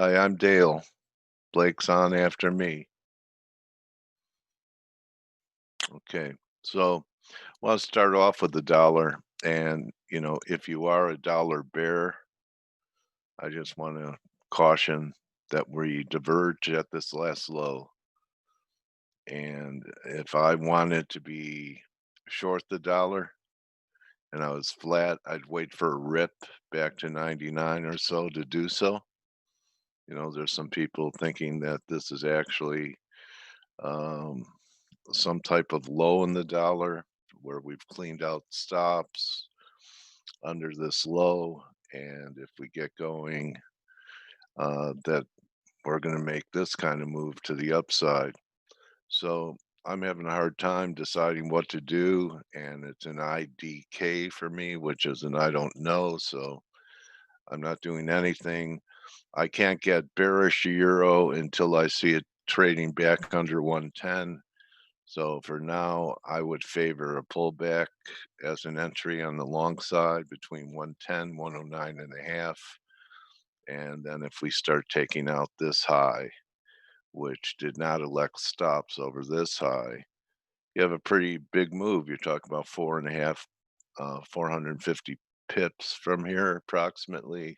Hi, I'm Dale. Blake's on after me. Okay. So, I want to start off with the dollar. And, if you are a dollar bear, I just want to caution that we diverge at this last low. And if I wanted to be short the dollar and I was flat, I'd wait for a rip back to 99 or so to do so. There's some people thinking that this is actually um, some type of low in the dollar where we've cleaned out stops under this low. And if we get going, that we're going to make this kind of move to the upside. So I'm having a hard time deciding what to do. And it's an IDK for me, which is an I don't know. So I'm not doing anything. I can't get bearish euro until I see it trading back under 110. So for now, I would favor a pullback as an entry on the long side between 110, 109 and a half. And then if we start taking out this high, which did not elect stops over this high, you have a pretty big move. You're talking about 450 pips from here approximately.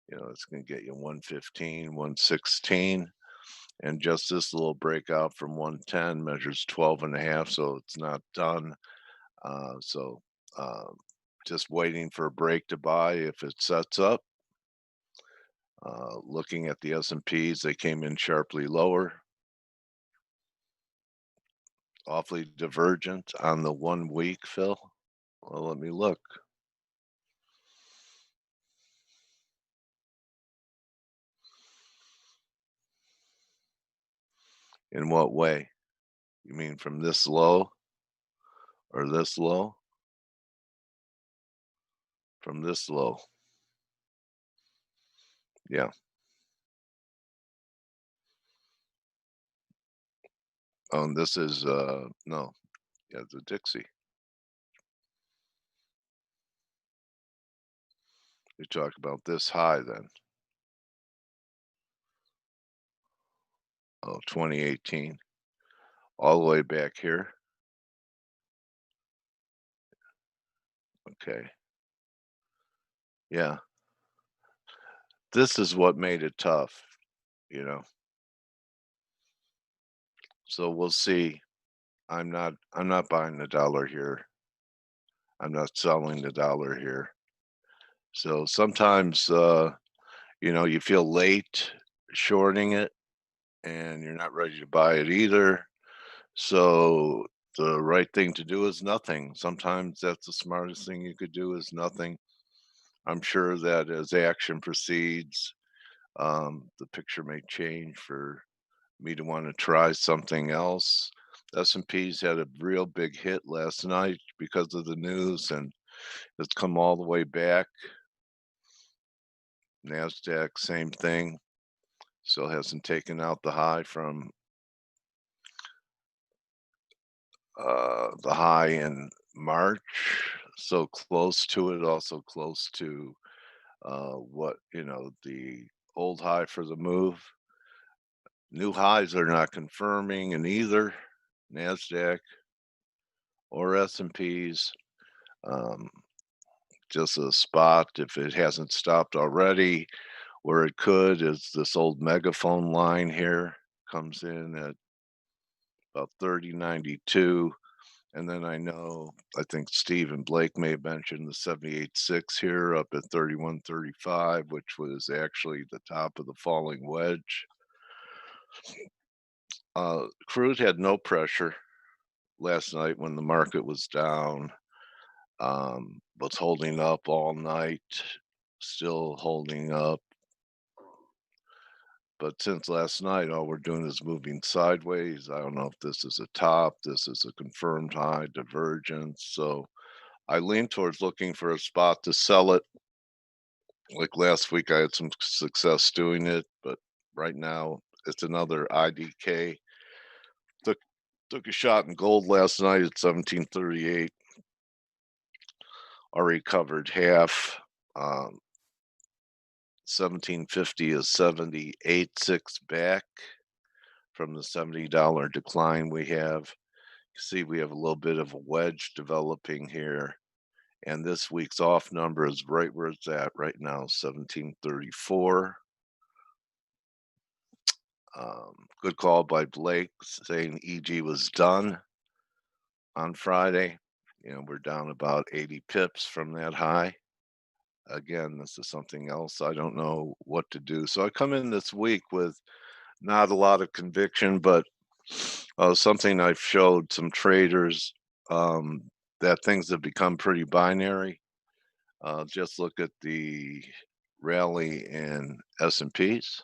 It's going to get you 115, 116. And just this little breakout from 110 measures 12 and a half, so it's not done. So um, just waiting for a break to buy if it sets up. Looking at the S&Ps, they came in sharply lower, awfully divergent on the 1 week, Phil. Well, let me look. In what way? You mean from this low or this low? From this low. Yeah. Oh, and this is no. Yeah, the Dixie. You talk about this high then. Oh, 2018. All the way back here. Okay. Yeah. This is what made it tough, you know. So we'll see. I'm not buying the dollar here. I'm not selling the dollar here. So sometimes you feel late shorting it and you're not ready to buy it either. So the right thing to do is nothing. Sometimes that's the smartest thing you could do is nothing. I'm sure that as action proceeds, the picture may change for me to want to try something else. S&P's had a real big hit last night because of the news, and it's come all the way back. Nasdaq, same thing. Still hasn't taken out the high from the high in March. So close to it, also close to what the old high for the move. New highs are not confirming in either Nasdaq or S&Ps. Um, just a spot if it hasn't stopped already. Where it could is this old megaphone line here comes in at about 30.92. And then I think Steve and Blake may have mentioned the 78.6 here up at 31.35, which was actually the top of the falling wedge. Crude had no pressure last night when the market was down. Was holding up all night, still holding up. But since last night, all we're doing is moving sideways. I don't know if this is a top, this is a confirmed high divergence. So I lean towards looking for a spot to sell it. Like last week, I had some success doing it, but right now it's another IDK. Took took a shot in gold last night at 1738. Already covered half. Um, 1750 is 78.6 back from the $70 decline we have. You see, we have a little bit of a wedge developing here, and this week's off number is right where it's at right now, 1734. Good call by Blake saying EG was done on Friday. We're down about 80 pips from that high. Again, this is something else. I don't know what to do. So I come in this week with not a lot of conviction, but something I've showed some traders that things have become pretty binary. Just look at the rally in S&Ps,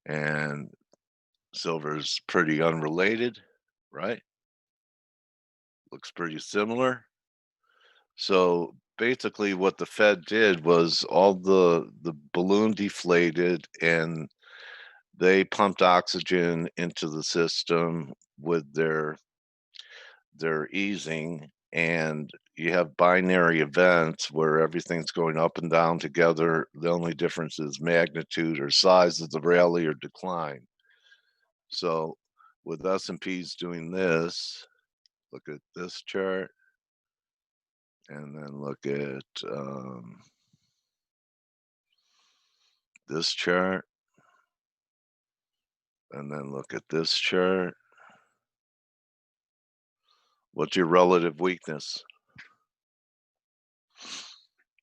and silver's pretty unrelated, right? Looks pretty similar. So basically what the Fed did was all the balloon deflated and they pumped oxygen into the system with their easing, and you have binary events where everything's going up and down together. The only difference is magnitude or size of the rally or decline. So with S&Ps doing this, look at this chart and then look at this chart and then look at this chart. What's your relative weakness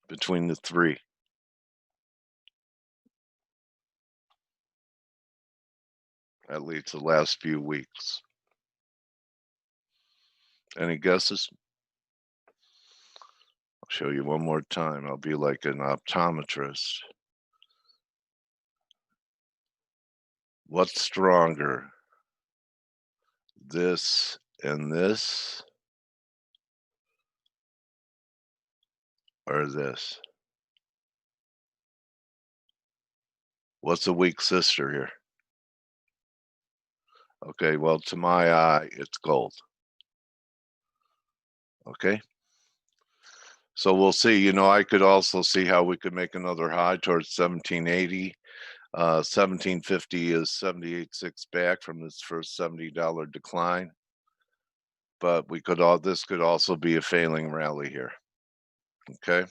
between the three? At least the last few weeks. Any guesses? I'll show you one more time. I'll be like an optometrist. What's stronger? This and this, or this? What's a weak sister here? Okay, well, to my eye, it's gold. Okay. So we'll see. I could also see how we could make another high towards 1780. 1750 is 78.6 back from this first $70 decline. But this could also be a failing rally here. Okay.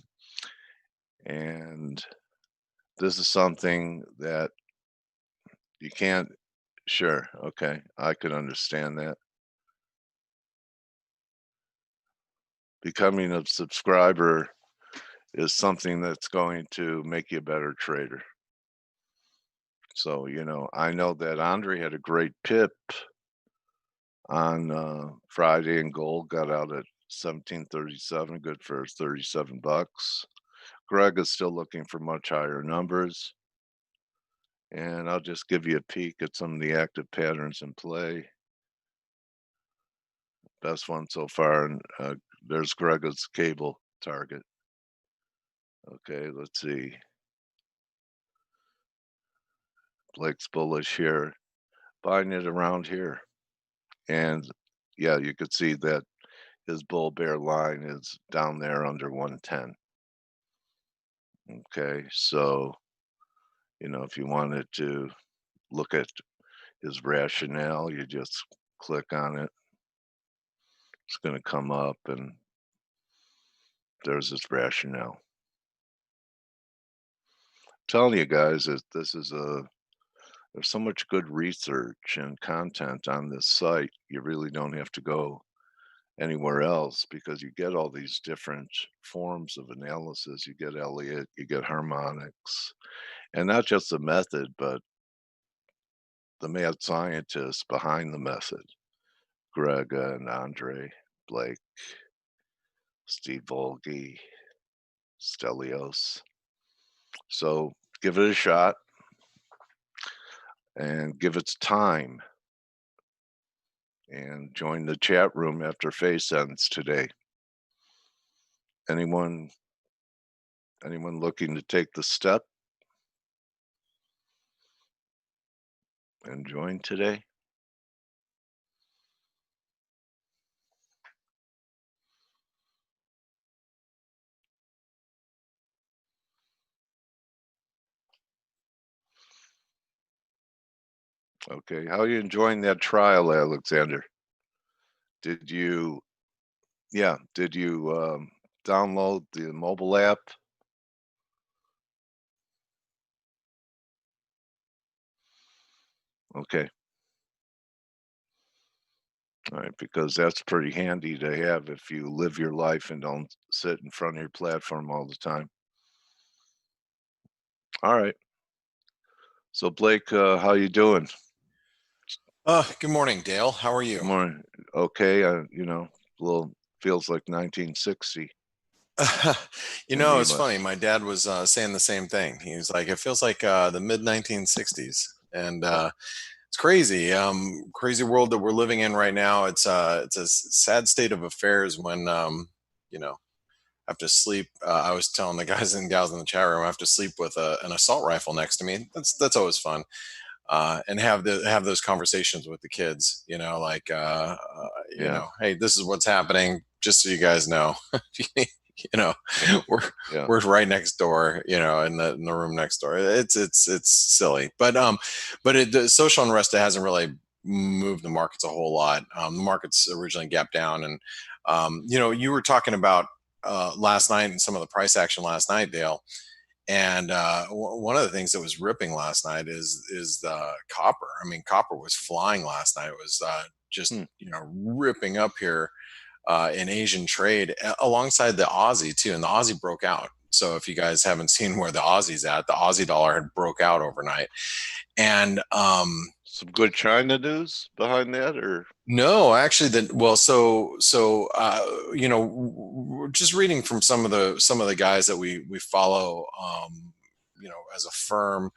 And this is something that you can't. Sure. Okay. I could understand that. Becoming a subscriber is something that's going to make you a better trader. So, I know that Andre had a great pip on Friday, and gold got out at 1737, good for 37 bucks. Greg is still looking for much higher numbers. And I'll just give you a peek at some of the active patterns in play. Best one so far, and there's Greg's cable target. Okay, let's see. Blake's bullish here, buying it around here. And yeah, you could see that his bull bear line is down there under 110. Okay, so, if you wanted to look at his rationale, you just click on it. It's going to come up, and there's his rationale. I'm telling you guys that there's so much good research and content on this site. You really don't have to go anywhere else because you get all these different forms of analysis. You get Elliott, you get harmonics, and not just the method, but the mad scientists behind the method. Greg and Andre, Blake, Steve Volge, Stelios. So give it a shot and give it time and join the chat room after face ends today. Anyone looking to take the step and join today? Okay. How are you enjoying that trial, Alexander? Did you, yeah, did you download the mobile app? Okay. All right, because that's pretty handy to have if you live your life and don't sit in front of your platform all the time. All right. So Blake, how you doing? Good morning, Dale. How are Good you? morning. Okay, a little feels like 1960 to me, It's but funny. My dad was saying the same thing. He was like, "It feels like the mid 1960s," and uh, it's crazy. Crazy world that we're living in right now. It's a sad state of affairs when you know I have to sleep. I was telling the guys and gals in the chat room, I have to sleep with an assault rifle next to me. That's always fun. And have those conversations with the kids. yeah, Hey, this is what's happening. Just so you guys know, you know, yeah, we're yeah, we're right next door. In the room next door. It's silly, but the social unrest hasn't really moved the markets a whole lot. The markets originally gapped down, and you were talking about last night and some of the price action last night, Dale. And one of the things that was ripping last night is the copper. I mean, copper was flying last night. It was just hmm, ripping up here in Asian trade alongside the Aussie too. And the Aussie broke out. So if you guys haven't seen where the Aussie's at, the Aussie dollar had broke out overnight. And some good China news behind that, or no, actually, just reading from some of the guys that we follow, as a firm,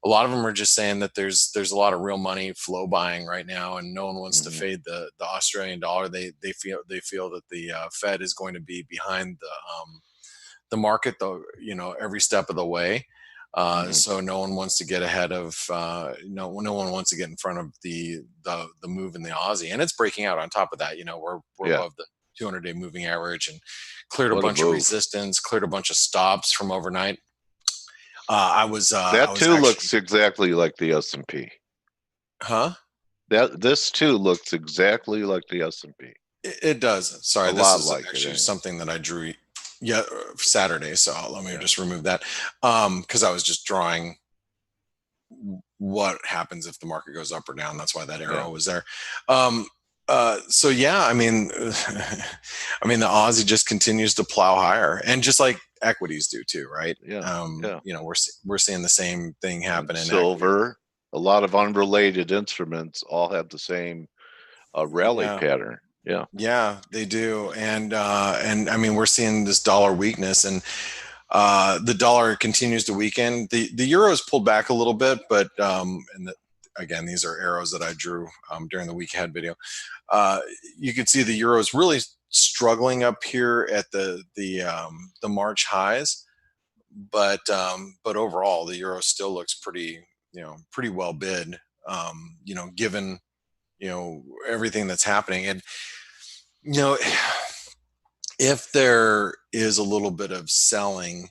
a lot of them are just saying that there's a lot of real money flow buying right now, and no one wants to hmm, fade the Australian dollar. They feel that the Fed is going to be behind the market, though, every step of the way. hmm, So no one wants to get ahead of no one wants to get in front of the move in the Aussie, and it's breaking out. On top of that, we're yeah, above the 200-day moving average and cleared a what a bunch of move. resistance, cleared a bunch of stops from overnight. I That was too actually, looks exactly like the S&P. huh? That this too looks exactly like the S&P. It does. A Sorry, this lot is like it actually anyway. something that I drew. Yeah, Saturday. So let me Yeah, just remove that because I was just drawing what happens if the market goes up or down. That's why that yeah, arrow was there. Um, so yeah, I mean, I mean the Aussie just continues to plow higher, and just like equities do too, right? yeah, yeah. We're seeing the same thing And happen in equities. silver, a lot of unrelated instruments all have the same rally Yeah, pattern. Yeah. yeah, they do, and I mean we're seeing this dollar weakness, and the dollar continues to weaken. The euro's pulled back a little bit, but again, these are arrows that I drew during the week ahead video. Uh, you can see the euro is really struggling up here at the March highs, but overall the euro still looks pretty well bid. Given everything that's happening, and you know if there is a little bit of selling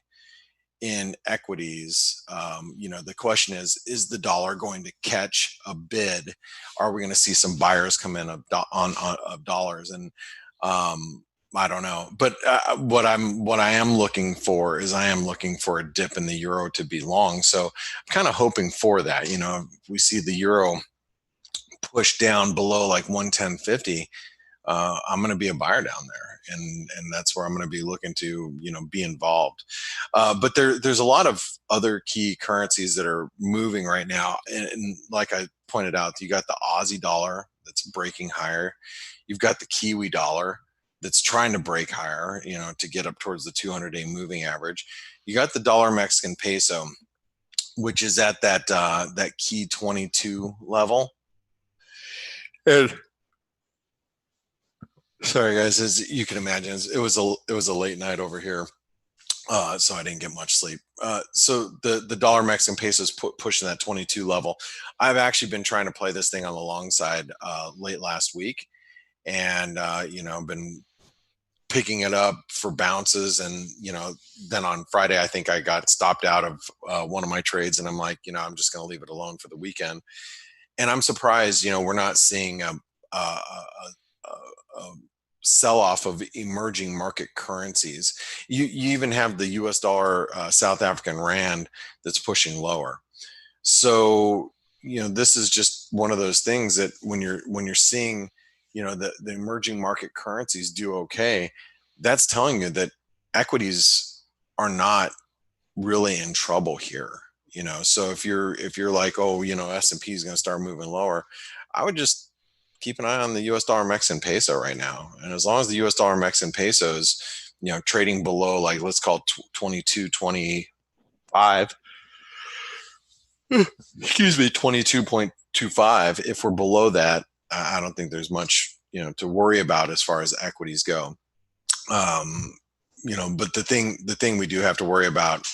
in equities, the question is the dollar going to catch a bid? Are we going to see some buyers come in of dollars? And I don't know, but what I am looking for is I am looking for a dip in the euro to be long. So I'm kind of hoping for that. If we see the euro push down below like 110.50, I'm going to be a buyer down there, and that's where I'm going to be looking to be involved. But there's a lot of other key currencies that are moving right now, and like I pointed out, you got the Aussie dollar that's breaking higher, you've got the Kiwi dollar that's trying to break higher, to get up towards the 200-day moving average. You got the dollar Mexican peso, which is at that key 22 level. And sorry, guys, as you can imagine, it was a late night over here, so I didn't get much sleep. So the dollar Mexican peso is pushing that 22 level. I've actually been trying to play this thing on the long side late last week, and I've been picking it up for bounces, and then on Friday I think I got stopped out of one of my trades, and I'm like, I'm just going to leave it alone for the weekend. and I'm surprised, we're not seeing a sell off of emerging market currencies. You even have the US dollar, South African rand that's pushing lower. So, this is just one of those things that when you're seeing, the emerging market currencies do okay, that's telling you that equities are not really in trouble here. So if you're like, oh, S&P is going to start moving lower, I would just keep an eye on the US dollar Mexican peso right now. And as long as the US dollar Mexican pesos, trading below, like, let's call it 22.25, excuse me, 22.25, if we're below that, I don't think there's much, to worry about as far as equities go. um, but the thing we do have to worry about,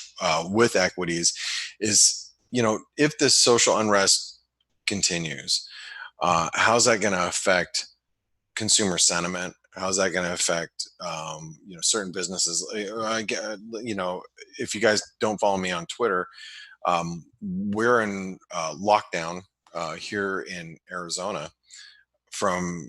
with equities, is, if this social unrest continues, how's that going to affect consumer sentiment? How's that going to affect, certain businesses? If you guys don't follow me on Twitter, we're in lockdown here in Arizona from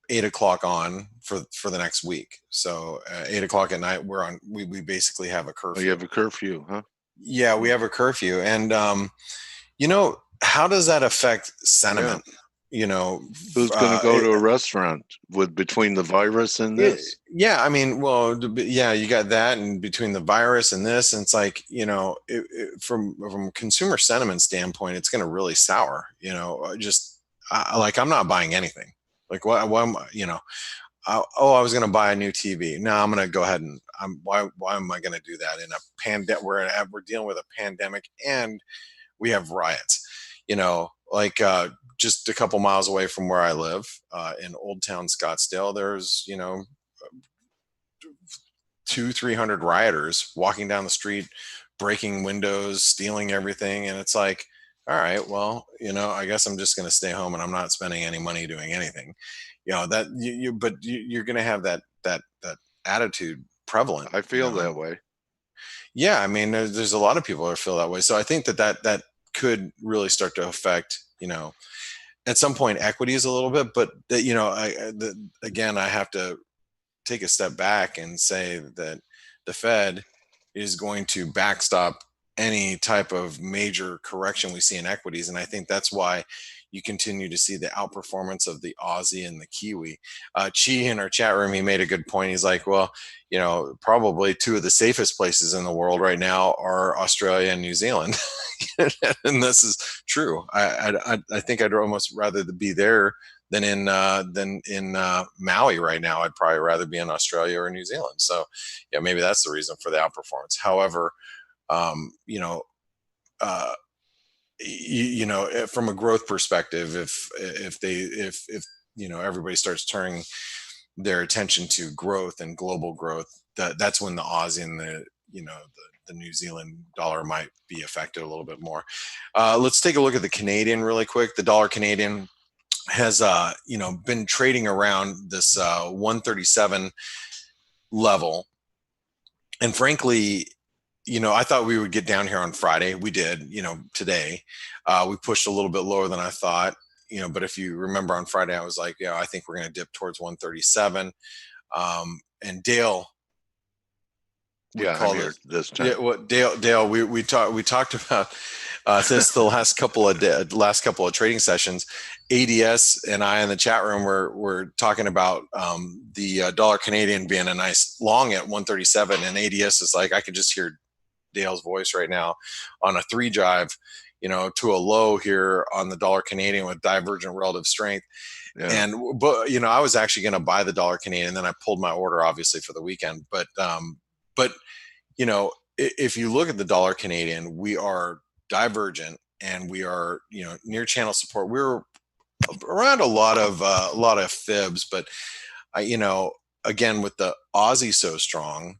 8 o'clock on for the next week. So 8 o'clock at night, we basically have a Oh, you curfew. have a curfew, huh? Yeah, we have a curfew. And how does that affect Yeah. sentiment? You know, Who's going to go to a restaurant with between the virus and this? yeah, I mean, well, yeah, you got that, and between the virus and this, and it's like, from a consumer sentiment standpoint, it's going to really sour. Just like, I'm not buying anything. Like, why am I, oh, I was going to buy a new TV. No, I'm going to go ahead and why am I going to do that in a pandemic? We're dealing with a pandemic, and we have riots. Like, just a couple miles away from where I live, in Old Town Scottsdale, there's, 300 rioters walking down the street, breaking windows, stealing everything. And it's like, all right, well, I guess I'm just going to stay home, and I'm not spending any money doing anything. That but you're going to have that attitude prevalent. I feel that way. Yeah, I mean, there's a lot of people that feel that way. So I think that could really start to affect, at some point, equities a little bit. But that, again, I have to take a step back and say that the Fed is going to backstop any type of major correction we see in equities. And I think that's why you continue to see the outperformance of the Aussie and the Kiwi. Chi, in our chat room, he made a good point. He's like, well, probably two of the safest places in the world right now are Australia and New Zealand. And this is true. I think I'd almost rather be there than in Maui right now. I'd probably rather be in Australia or New Zealand. So, yeah, maybe that's the reason for the outperformance. However, um, you know, uh, from a growth perspective, if everybody starts turning their attention to growth and global growth, that's when the Aussie and the New Zealand dollar might be affected a little bit more. Let's take a look at the Canadian really quick. The dollar Canadian has been trading around this 137 level, and frankly, I thought we would get down here on Friday. We did. Today we pushed a little bit lower than I thought. But if you remember, on Friday I was like, yeah, I think we're going to dip towards 137. And Dale would Yeah, I'm call here this. this time. Yeah, what Dale, we talked about since the last couple of trading sessions. ADS and I in the chat room were talking about the dollar Canadian being a nice long at 137, and ADS is like, I could just hear Dale's voice right now on a 3 drive, to a low here on the dollar Canadian with divergent relative strength. Yeah. But I was actually going to buy the dollar Canadian, then I pulled my order, obviously, for the weekend. But if you look at the dollar Canadian, we are divergent, and we are, near channel support. We're around a lot of fibs, but again, with the Aussie so strong,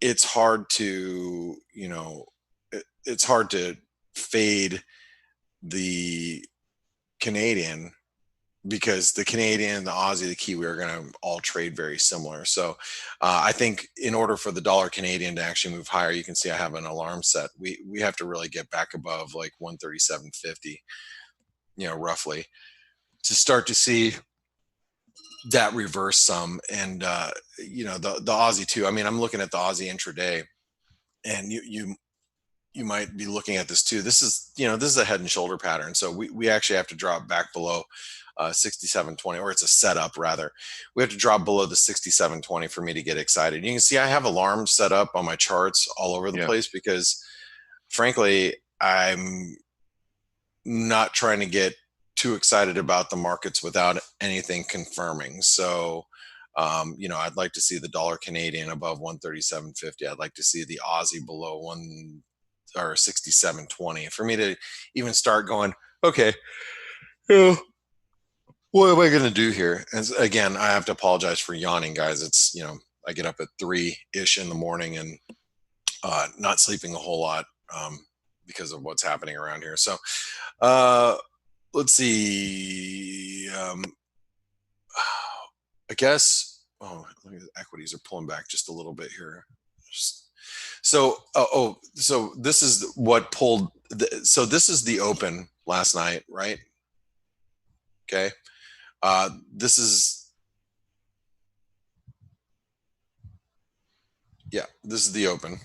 it's hard to it's hard to fade the Canadian, because the Canadian, the Aussie, the Kiwi are going to all trade very similar. So I think in order for the dollar Canadian to actually move higher, you can see I have an alarm set. We have to really get back above like 137.50. roughly, to start to see that reverse some. And the Aussie too. I mean, I'm looking at the Aussie intraday, and you might be looking at this too. This is a head and shoulder pattern. So we actually have to drop back below 6720, or it's a setup rather. We have to drop below the 6720 for me to get excited. You can see I have alarms set up on my charts all over the Yeah. place because frankly, I'm not trying to get too excited about the markets without anything confirming. So, I'd like to see the dollar Canadian above 137.50. I'd like to see the Aussie below 67.20 for me to even start going, okay, what am I going to do here? And again, I have to apologize for yawning, guys. It's, I get up at 3-ish in the morning and not sleeping a whole lot because of what's happening around here. So, let's see. I guess. Oh, equities are pulling back just a little bit here. So this is what pulled. So this is the open last night, right? Okay. This is the open.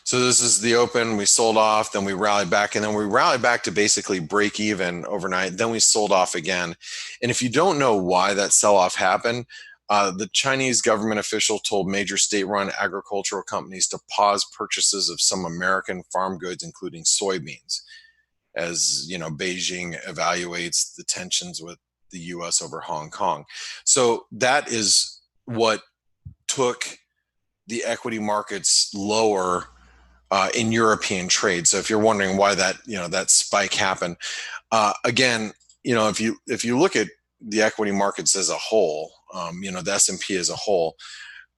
So this is the open. We sold off, then we rallied back, and then we rallied back to basically break even overnight. Then we sold off again. And if you don't know why that sell-off happened, the Chinese government official told major state-run agricultural companies to pause purchases of some American farm goods, including soybeans, as Beijing evaluates the tensions with the U.S. over Hong Kong. So that is what took the equity markets lower in European trade. So if you're wondering why that that spike happened, again, if you look at the equity markets as a whole, the S&P as a whole,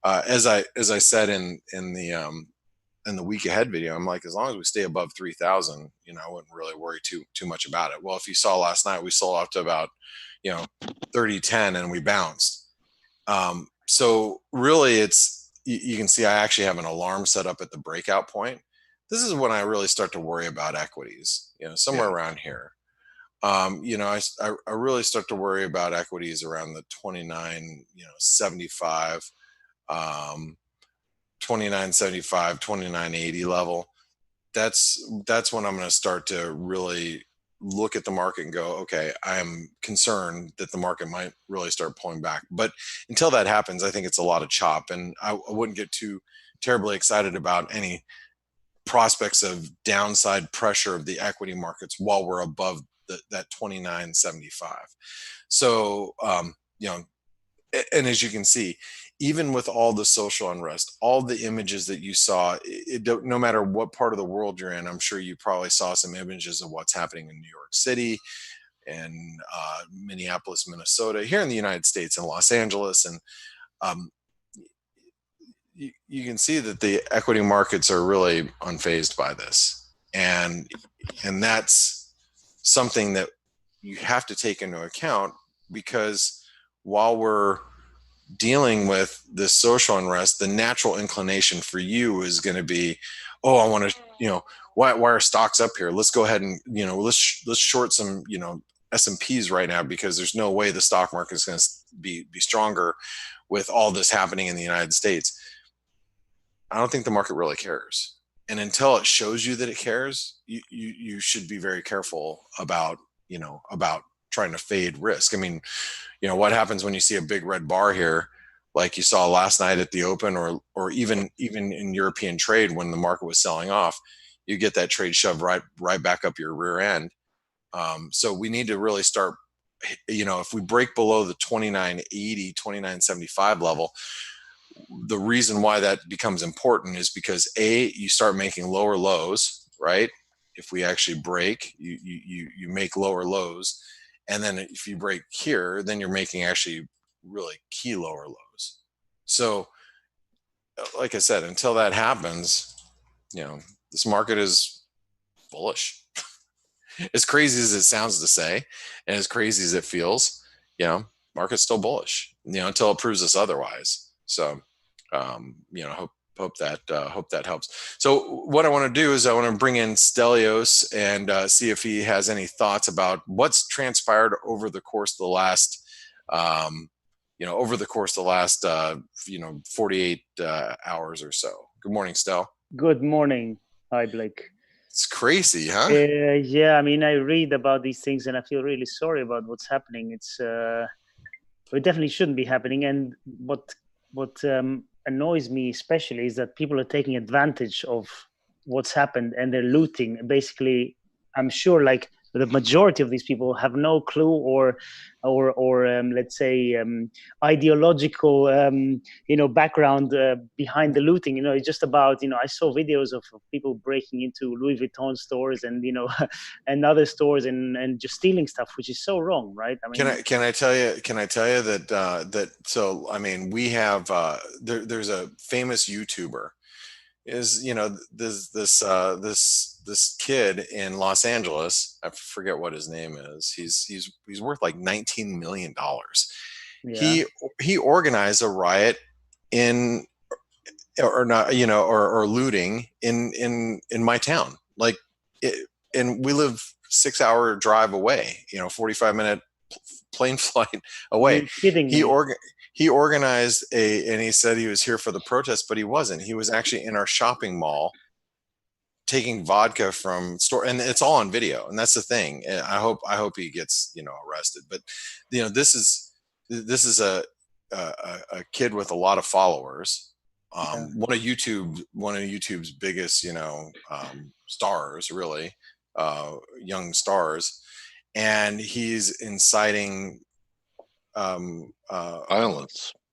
as I said in the week ahead video, I'm like, as long as we stay above 3,000, I wouldn't really worry too much about it. Well, if you saw last night, we sold off to about 30.10 and we bounced. So really, it's you can see I actually have an alarm set up at the breakout point. This is when I really start to worry about equities, somewhere around here. I really start to worry about equities around the 29.75, 29.75, 29.80 level. That's when I'm going to start to really look at the market and go, okay, I'm concerned that the market might really start pulling back. But until that happens, I think it's a lot of chop, and I wouldn't get too terribly excited about any prospects of downside pressure of the equity markets while we're above that 29.75. So, and as you can see, even with all the social unrest, all the images that you saw, no matter what part of the world you're in, I'm sure you probably saw some images of what's happening in New York City and Minneapolis, Minnesota, here in the United States, and Los Angeles. And you can see that the equity markets are really unfazed by this. And that's something that you have to take into account, because while we're dealing with this social unrest, the natural inclination for you is going to be, oh, I want to, why are stocks up here? Let's go ahead and, let's short some, S&Ps right now, because there's no way the stock market is going to be stronger with all this happening in the United States. I don't think the market really cares. And until it shows you that it cares, you should be very careful about trying to fade risk. I mean, what happens when you see a big red bar here, like you saw last night at the open, or even in European trade when the market was selling off, you get that trade shoved right back up your rear end. So we need to really start, if we break below the 29.80, 29.75 level, the reason why that becomes important is because you start making lower lows, right? If we actually break, you make lower lows. And then if you break here, then you're making actually really key lower lows. So like I said, until that happens, this market is bullish. As crazy as it sounds to say, and as crazy as it feels, market's still bullish, until it proves us otherwise. So, hope that helps. So what I want to do is I want to bring in Stelios and see if he has any thoughts about what's transpired over the course of the last, over the course of the last, 48 hours or so. Good morning, Stel. Good morning. Hi, Blake. It's crazy, huh? Yeah, I mean, I read about these things and I feel really sorry about what's happening. It definitely shouldn't be happening. And what annoys me especially is that people are taking advantage of what's happened and they're looting. Basically, I'm sure like the majority of these people have no clue or let's say ideological background behind the looting. It's just about I saw videos of people breaking into Louis Vuitton stores and and other stores and just stealing stuff, which is so wrong, right? I mean, can I tell you that so I mean we have there's a famous YouTuber is this kid in Los Angeles. I forget what his name is. He's worth like $19 million. Yeah. He organized a riot in or not or looting in my town, like and we live 6-hour drive away, 45-minute plane flight away. You're kidding me. He organized and he said he was here for the protest, but he wasn't. He was actually in our shopping mall taking vodka from store, and it's all on video. And that's the thing. I hope he gets, arrested. But, this is a kid with a lot of followers. Yeah. One of YouTube's biggest, stars, really, young stars. And he's inciting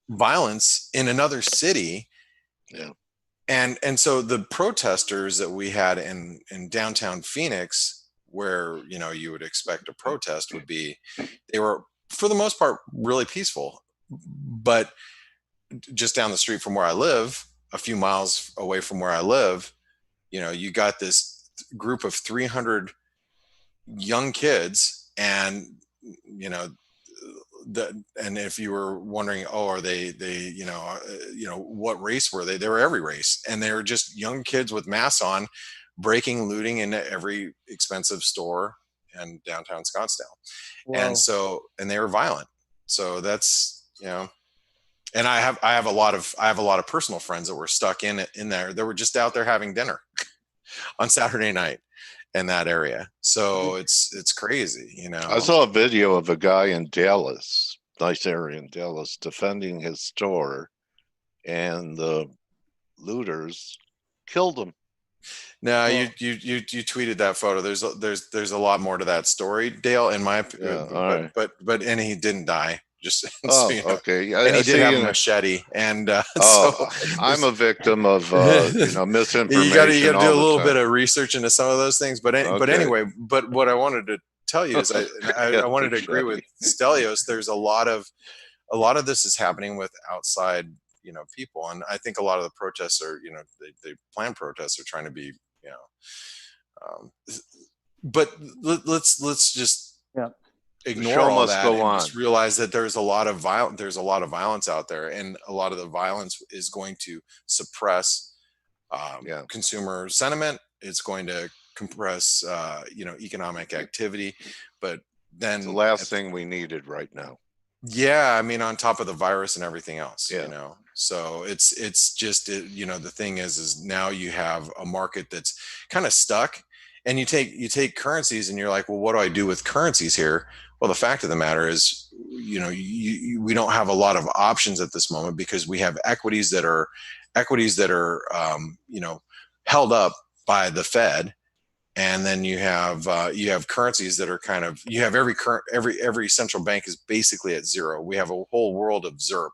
violence in another city. Yeah. And so the protesters that we had in downtown Phoenix, where you would expect a protest would be, they were for the most part really peaceful. But just down the street from where I live, a few miles away from where I live, you got this group of 300 young kids, and and if you were wondering, are they what race were they? They were every race, and they were just young kids with masks on, breaking, looting into every expensive store in downtown Scottsdale. Wow. And they were violent. So that's and I have a lot of personal friends that were stuck in there. They were just out there having dinner on Saturday night in that area. So it's crazy, I saw a video of a guy in Dallas, nice area in Dallas, defending his store, and the looters killed him. No, you tweeted that photo. There's a lot more to that story, Dale, in my opinion. Right. But he didn't die. Just okay. Yeah, and he did have a machete, and I'm a victim of misinformation. You got to do a little bit of research into some of those things. But anyway, what I wanted to tell you is I wanted to agree with Stelios. There's a lot of this is happening with outside people, and I think a lot of the protests are they plan protests are trying to be but let's just ignore all that and just realize that there's a lot of violence out there, and a lot of the violence is going to suppress consumer sentiment. It's going to compress economic activity, but then it's the last thing we needed right now. Yeah, I mean, on top of the virus and everything else, so it's just the thing is now you have a market that's kind of stuck, and you take currencies and you're like, well, what do I do with currencies here? Well, the fact of the matter is, we don't have a lot of options at this moment, because we have equities that are held up by the Fed, and then you have currencies that are kind of, you have every central bank is basically at zero. We have a whole world of ZIRP,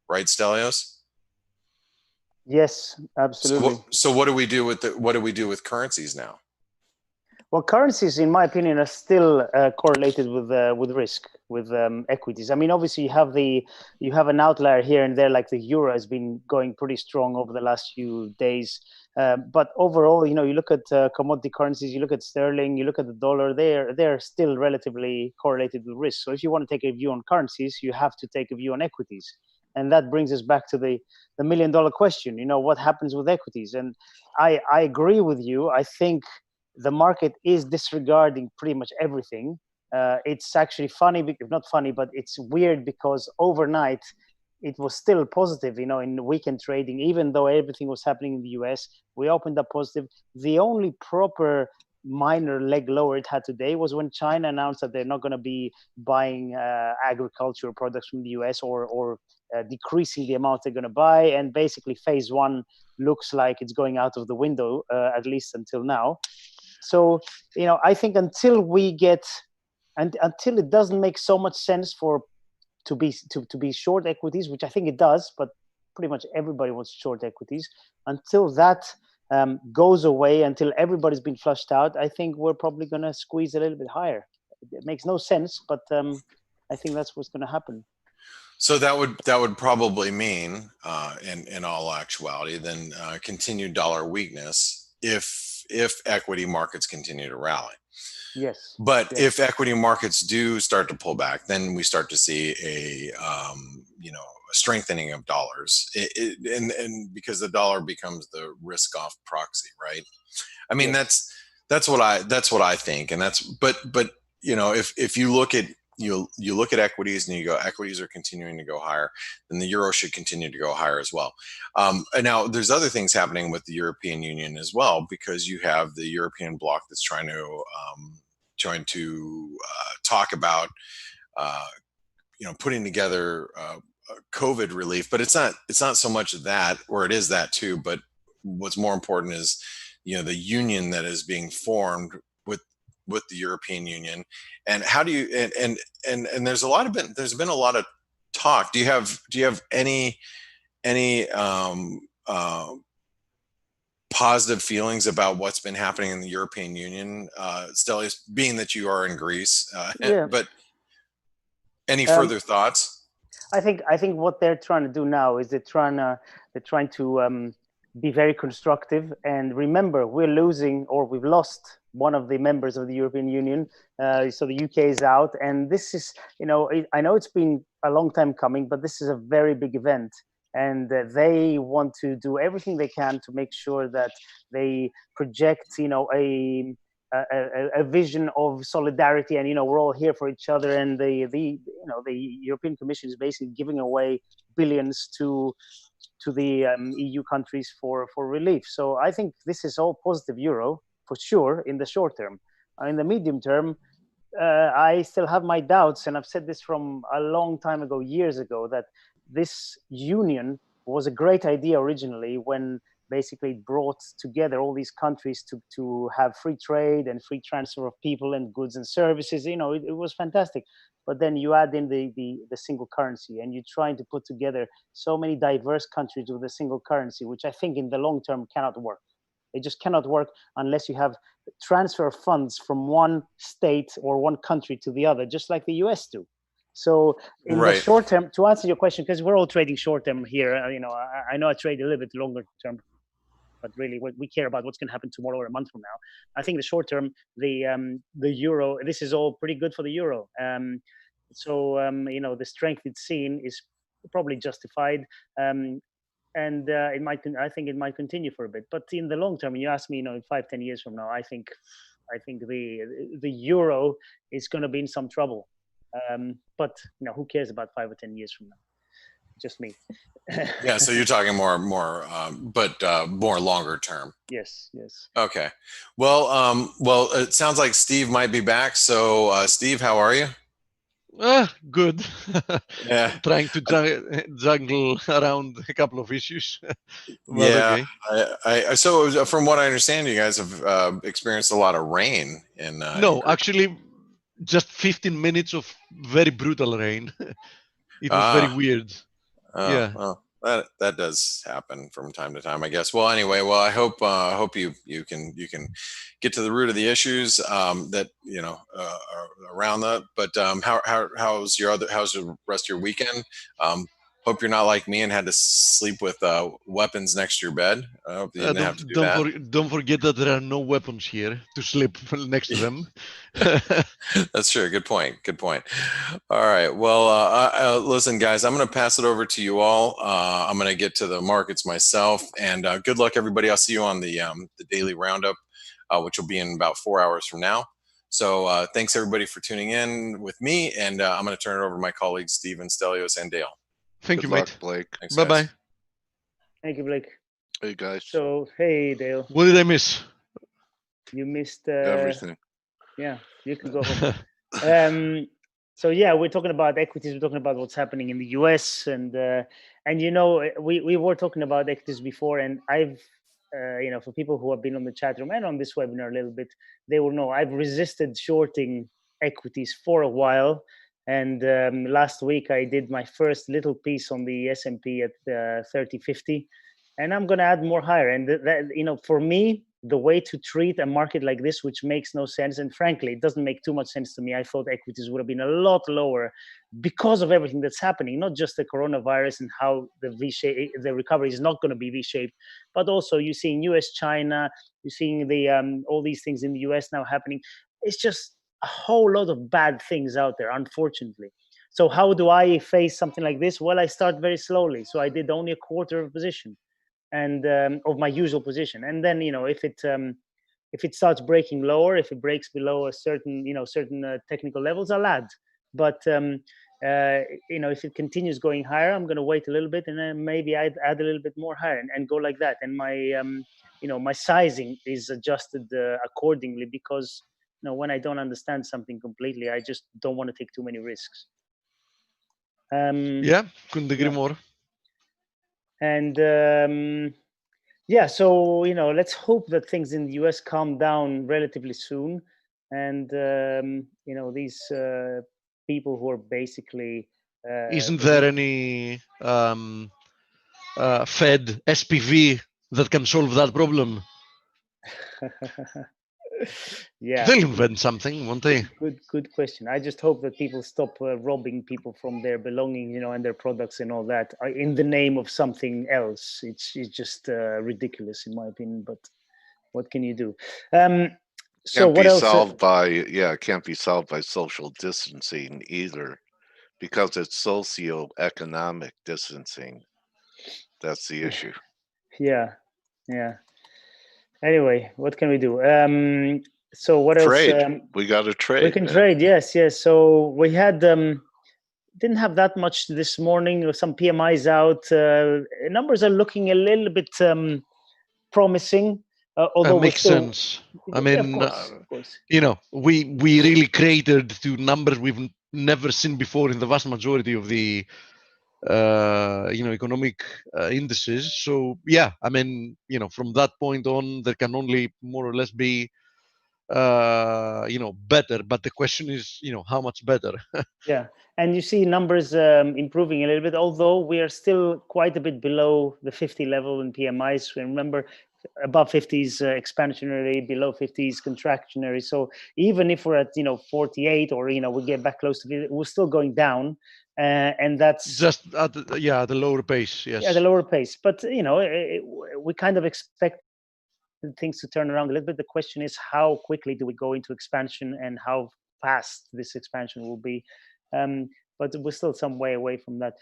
right, Stelios? Yes, absolutely. So what do we do with currencies now? Well, currencies, in my opinion, are still correlated with risk, with equities. I mean, obviously, you have an outlier here and there, like the euro has been going pretty strong over the last few days. But overall, you look at commodity currencies, you look at sterling, you look at the dollar, they're still relatively correlated with risk. So if you want to take a view on currencies, you have to take a view on equities. And that brings us back to the million-dollar question. What happens with equities? And I agree with you. I think the market is disregarding pretty much everything. It's actually funny, not funny, but it's weird because overnight it was still positive, in weekend trading, even though everything was happening in the US. We opened up positive. The only proper minor leg lower it had today was when China announced that they're not going to be buying agricultural products from the US or decreasing the amount they're going to buy. And basically phase one looks like it's going out of the window, at least until now. So, I think until we get, and until it doesn't make so much sense to be short equities, which I think it does, but pretty much everybody wants short equities. Until that goes away, until everybody's been flushed out, I think we're probably going to squeeze a little bit higher. It makes no sense, but I think that's what's going to happen. So that would probably mean, in all actuality, then continued dollar weakness if equity markets continue to rally. Yes. But yes. if equity markets do start to pull back, then we start to see a strengthening of dollars, and because the dollar becomes the risk-off proxy, right? I mean, yes. that's what I think, and but if you look at you look at equities and you go, equities are continuing to go higher, then the euro should continue to go higher as well. And now there's other things happening with the European Union as well, because you have the European bloc that's trying to talk about putting together COVID relief, but it's not so much that, or it is that too, but what's more important is the union that is being formed with the European Union. And how do you and there's been a lot of talk. Do you have any positive feelings about what's been happening in the European Union, Stelios, being that you are in Greece? Yeah. But any further thoughts? I think what they're trying to do now is they're trying to be very constructive. And remember, we're losing, or we've lost, one of the members of the European Union. So the UK is out, and this is, I know it's been a long time coming, but this is a very big event. And they want to do everything they can to make sure that they project, a vision of solidarity, and we're all here for each other. And the European Commission is basically giving away billions to the EU countries for relief. So I think this is all positive euro for sure in the short term. In the medium term, I still have my doubts, and I've said this from a long time ago, years ago, that this union was a great idea originally, when basically it brought together all these countries to have free trade and free transfer of people and goods and services. It was fantastic. But then you add in the single currency, and you're trying to put together so many diverse countries with a single currency, which I think in the long term cannot work. It just cannot work unless you have transfer of funds from one state or one country to the other, just like the US do. So in the short term, to answer your question, because we're all trading short term here, I know I trade a little bit longer term, but really we care about what's going to happen tomorrow or a month from now. I think the short term, the euro, this is all pretty good for the euro. The strength it's seen is probably justified. And I think it might continue for a bit. But in the long term, when you ask me, in 5-10 years from now, I think the euro is going to be in some trouble. But who cares about 5 or 10 years from now? Just me. Yeah. So you're talking more, but more longer term. Yes. Okay. Well, it sounds like Steve might be back. So, Steve, how are you? Good. Yeah. Trying to juggle around a couple of issues. Yeah. Okay. So from what I understand, you guys have experienced a lot of rain in. No, actually, just 15 minutes of very brutal rain. It was very weird. Yeah. Well, that does happen from time to time, I guess. Well, anyway, I hope you can get to the root of the issues that are around that. But how's the rest of your weekend? Hope you're not like me and had to sleep with weapons next to your bed. I hope you didn't have to do that. Don't forget that there are no weapons here to sleep next to them. That's true. Good point. Good point. All right. Well, listen, guys, I'm going to pass it over to you all. I'm going to get to the markets myself, and good luck, everybody. I'll see you on the daily roundup, which will be in about 4 hours from now. So thanks everybody for tuning in with me, and I'm going to turn it over to my colleagues Steven, Stelios, and Dale. Thank Good you, luck, mate. Blake. Thanks, Bye guys. bye. Thank you, Blake. Hey guys. So, hey, Dale, What did I miss? you missed. Everything. Yeah, you can go home. So yeah, we're talking about equities. We're talking about what's happening in the US, and you know, we were talking about equities before, and I've you know, for people who have been on the chat room and on this webinar a little bit, they will know I've resisted shorting equities for a while. And last week I did my first little piece on the S&P at 3050, and I'm going to add more higher. And that, you know, for me, the way to treat a market like this, which makes no sense, and frankly, it doesn't make too much sense to me. I thought equities would have been a lot lower because of everything that's happening, not just the coronavirus and how the recovery is not going to be V-shaped, but also you're seeing US, China, you're seeing the all these things in the US now happening. It's just a whole lot of bad things out there, unfortunately. So how do I face something like this? Well, I start very slowly. So I did only a quarter of a position, and of my usual position. And then, you know, if it starts breaking lower, if it breaks below a certain, you know, certain technical levels, I'll add. But you know, if it continues going higher, I'm going to wait a little bit, and then maybe I'd add a little bit more higher and go like that. And my you know, my sizing is adjusted accordingly, because you know, when I don't understand something completely, I just don't want to take too many risks. Yeah, couldn't agree more. And yeah, so you know, let's hope that things in the US calm down relatively soon, and you know, these people who are basically Isn't there any Fed SPV that can solve that problem? yeah, They'll invent something, won't they? good question. I just hope that people stop robbing people from their belongings, you know, and their products and all that in the name of something else. It's just ridiculous, in my opinion. But what can you do? So what else? It can't be solved by social distancing either, because it's socioeconomic distancing. That's the issue. Yeah. Anyway, what can we do? So what Trade. else? We got to trade. We can trade. Yes. So we had didn't have that much this morning. Some PMIs out. Numbers are looking a little bit promising. Although makes sense. I mean, of course. You know, we really catered to numbers we've never seen before in the vast majority of the you know, economic indices. So yeah, I mean, you know, from that point on, there can only more or less be you know, better. But the question is, you know, how much better? Yeah, and you see numbers improving a little bit, although we are still quite a bit below the 50 level in PMIs. Remember, above 50 is expansionary, below 50 is contractionary. So even if we're at, you know, 48, or you know, we get back close to 50, we're still going down, and that's just at the lower pace. Yes. Yeah, the lower pace. But you know, we kind of expect things to turn around a little bit. The question is, how quickly do we go into expansion, and how fast this expansion will be? But we're still some way away from that.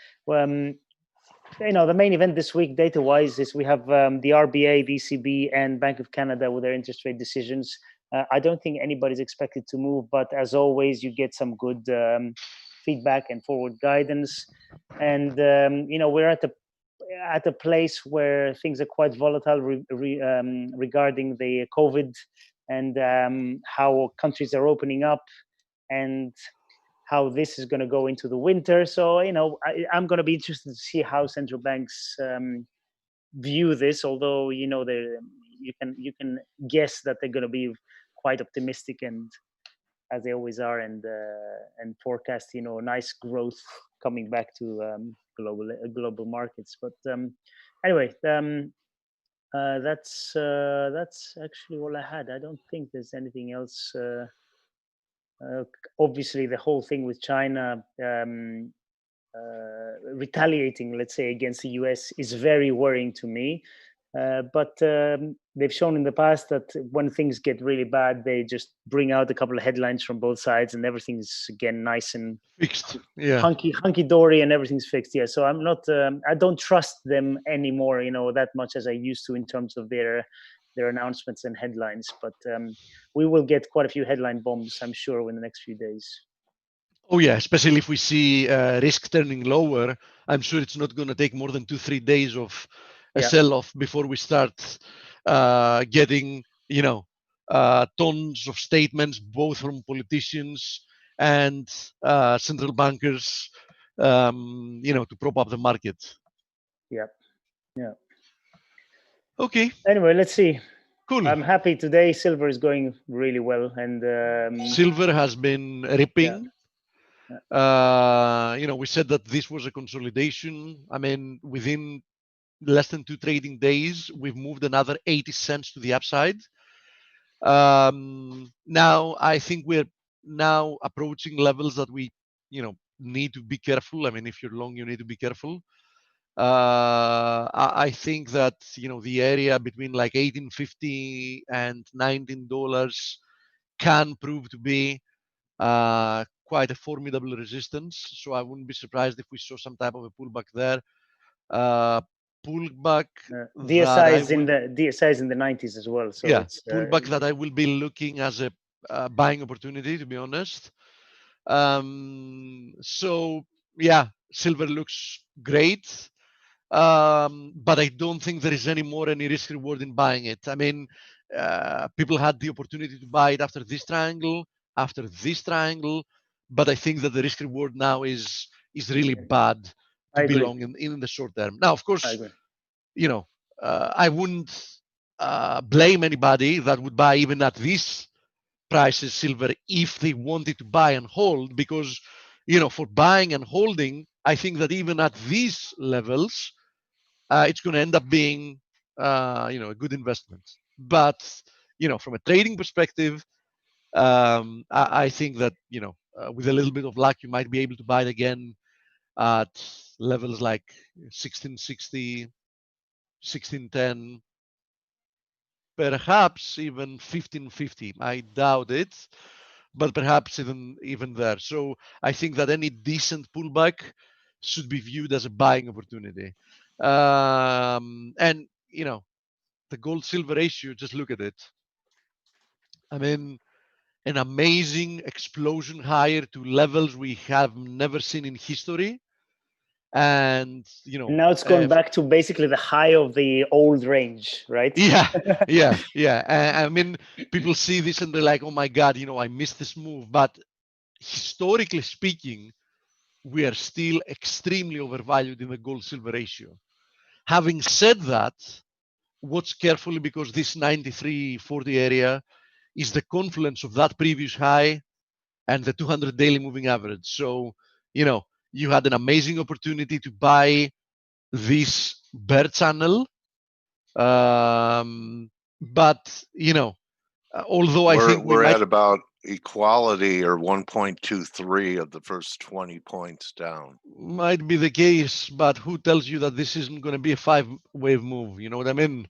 You know, the main event this week, data-wise, is we have the RBA, the ECB, and Bank of Canada with their interest rate decisions. I don't think anybody's expected to move, but as always, you get some good feedback and forward guidance. And you know, we're at a place where things are quite volatile regarding the COVID, and how countries are opening up, and how this is going to go into the winter. So, you know, I'm going to be interested to see how central banks view this. Although, you know, you can guess that they're going to be quite optimistic, and as they always are, and forecast, you know, nice growth coming back to global markets. But anyway, that's actually all I had. I don't think there's anything else. Obviously, the whole thing with China retaliating, let's say, against the US is very worrying to me. But they've shown in the past that when things get really bad, they just bring out a couple of headlines from both sides, and everything's again nice and Fixed. Yeah. hunky dory, and everything's fixed. Yeah. So I'm not. I don't trust them anymore, that much as I used to in terms of their announcements and headlines. But we will get quite a few headline bombs, I'm sure, in the next few days. Oh yeah, especially if we see risk turning lower. I'm sure it's not going to take more than 2-3 days of a sell-off before we start getting, tons of statements, both from politicians and central bankers, to prop up the market. Yeah. Okay. Anyway, let's see. Cool. I'm happy today. Silver is going really well, and silver has been ripping. We said that this was a consolidation. I mean, within less than 2 trading days, we've moved another 80 cents to the upside. Now, I think we're now approaching levels that we, need to be careful. I mean, if you're long, you need to be careful. I think that, the area between like $18.50 and $19 can prove to be quite a formidable resistance. So I wouldn't be surprised if we saw some type of a pullback there. Pullback. DSI is in the 90s as well. So yeah, pullback that I will be looking as a buying opportunity, to be honest. So yeah, silver looks great. But I don't think there is any risk reward in buying it. I mean, people had the opportunity to buy it after this triangle, but I think that the risk reward now is really bad to be long in the short term. Now, of course, I wouldn't blame anybody that would buy even at these prices silver if they wanted to buy and hold, because for buying and holding, I think that even at these levels, it's going to end up being a good investment. But from a trading perspective, I think that with a little bit of luck, you might be able to buy it again at levels like 1660, 1610, perhaps even 1550. I doubt it, but perhaps even there. So I think that any decent pullback should be viewed as a buying opportunity. And the gold silver ratio, just look at it. I mean, an amazing explosion higher to levels we have never seen in history. And now it's going back to basically the high of the old range, right? Yeah. I mean, people see this and they're like, oh my God, I missed this move. But historically speaking, we are still extremely overvalued in the gold silver ratio. Having said that, watch carefully, because this 93.40 area is the confluence of that previous high and the 200 daily moving average. So, you had an amazing opportunity to buy this bear channel. But, although I think we're at about equality or 1.23 of the first 20 points down. Might be the case, but who tells you that this isn't going to be a 5-wave move? You know what I mean?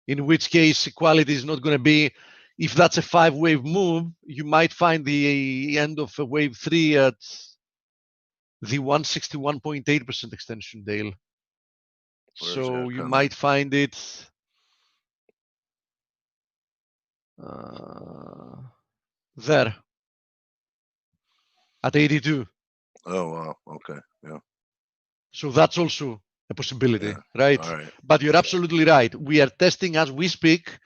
In which case, equality is not going to be. If that's a 5-wave move, you might find the end of a wave 3 at the 161.8% extension, Dale. So you might find it there at 82. Oh, wow. Okay. Yeah. So that's also a possibility, right? All right? But you're absolutely right. We are testing as we speak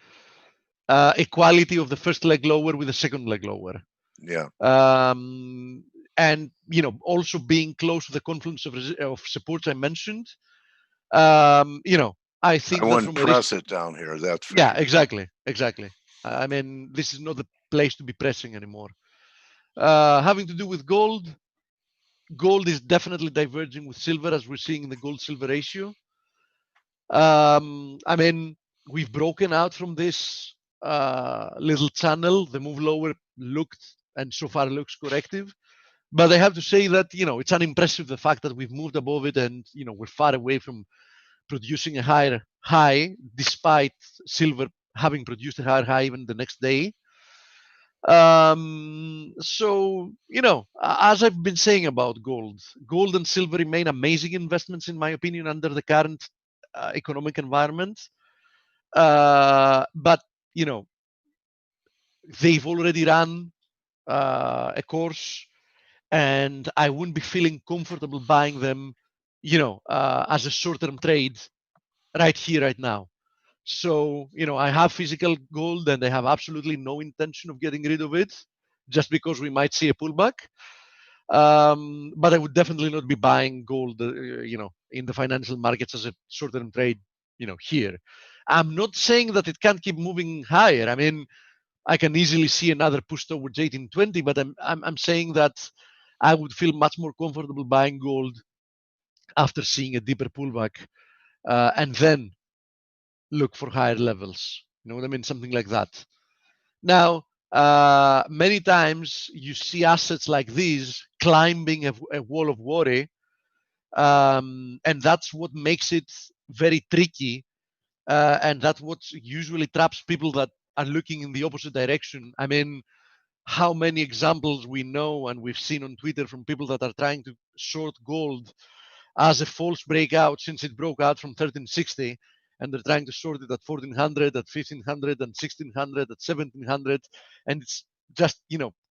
equality of the first leg lower with the second leg lower. Yeah. And also being close to the confluence of supports I mentioned. I think I wouldn't press it down here. That's fair. Yeah, exactly. I mean, this is not the place to be pressing anymore. Having to do with gold is definitely diverging with silver, as we're seeing in the gold-silver ratio. I mean, we've broken out from this little channel. The move lower looked and so far looks corrective. But I have to say that, it's unimpressive the fact that we've moved above it and, we're far away from producing a higher high, despite silver having produced a higher high even the next day. So, as I've been saying about gold and silver remain amazing investments, in my opinion, under the current economic environment. But, they've already run a course, and I wouldn't be feeling comfortable buying them, as a short-term trade right here, right now. So, I have physical gold and I have absolutely no intention of getting rid of it just because we might see a pullback. But I would definitely not be buying gold, in the financial markets as a short-term trade, here. I'm not saying that it can't keep moving higher. I mean, I can easily see another push towards 1820, but I'm saying that I would feel much more comfortable buying gold after seeing a deeper pullback, and then look for higher levels. You know what I mean? Something like that. Now, many times you see assets like these climbing a wall of worry, and that's what makes it very tricky, and that's what usually traps people that are looking in the opposite direction. I mean, how many examples we know and we've seen on Twitter from people that are trying to short gold as a false breakout since it broke out from 1360, and they're trying to short it at 1400, at 1500, and 1600, at 1700, and it's just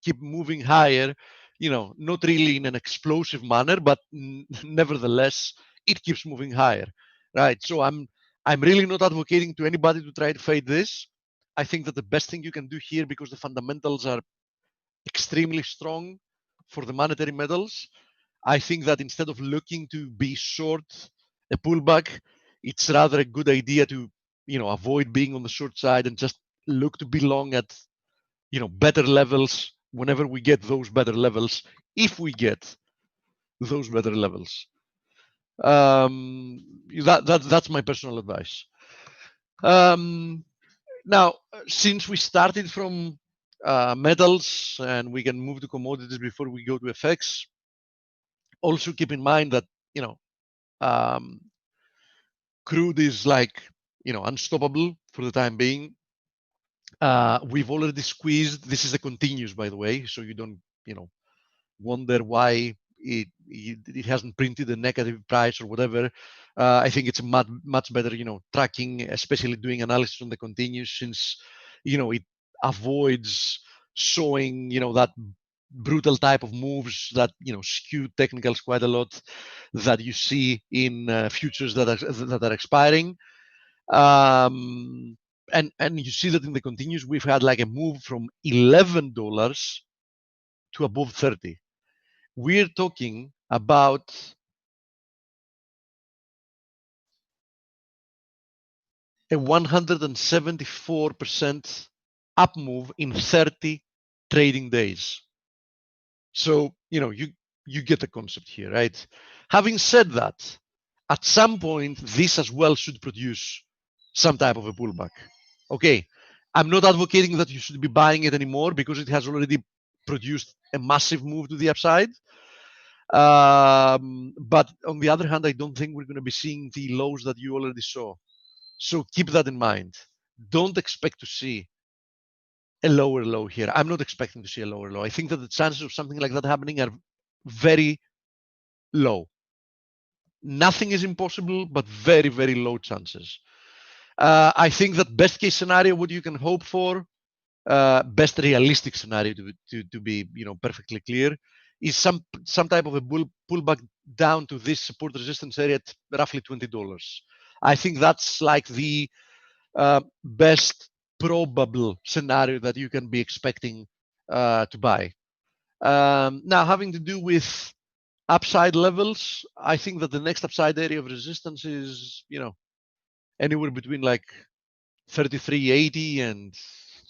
keep moving higher. Not really in an explosive manner, but nevertheless it keeps moving higher, right? So I'm really not advocating to anybody to try to fade this. I think that the best thing you can do here, because the fundamentals are extremely strong for the monetary metals, I think that instead of looking to be short a pullback, it's rather a good idea to, avoid being on the short side and just look to be long at, better levels whenever we get those better levels, if we get those better levels. That's my personal advice. Now, since we started from metals and we can move to commodities before we go to FX, also keep in mind that crude is like unstoppable for the time being. We've already squeezed. This is a continuous, by the way, so you don't wonder why it hasn't printed a negative price or whatever. I think it's much better tracking, especially doing analysis on the continuous, since it avoids showing that brutal type of moves that skew technicals quite a lot that you see in futures that are expiring. And you see that in the continuous we've had like a move from $11 to above 30. We're talking about a 174% up move in 30 trading days. So, you get the concept here, right? Having said that, at some point, this as well should produce some type of a pullback. Okay, I'm not advocating that you should be buying it anymore because it has already produced a massive move to the upside. But on the other hand, I don't think we're going to be seeing the lows that you already saw. So keep that in mind. Don't expect to see a lower low here. I'm not expecting to see a lower low. I think that the chances of something like that happening are very low. Nothing is impossible, but very, very low chances. I think that best case scenario, what you can hope for, best realistic scenario to be perfectly clear, is some type of a pullback down to this support resistance area at roughly $20. I think that's like the best probable scenario that you can be expecting to buy. Now, having to do with upside levels, I think that the next upside area of resistance is anywhere between like 33.80 and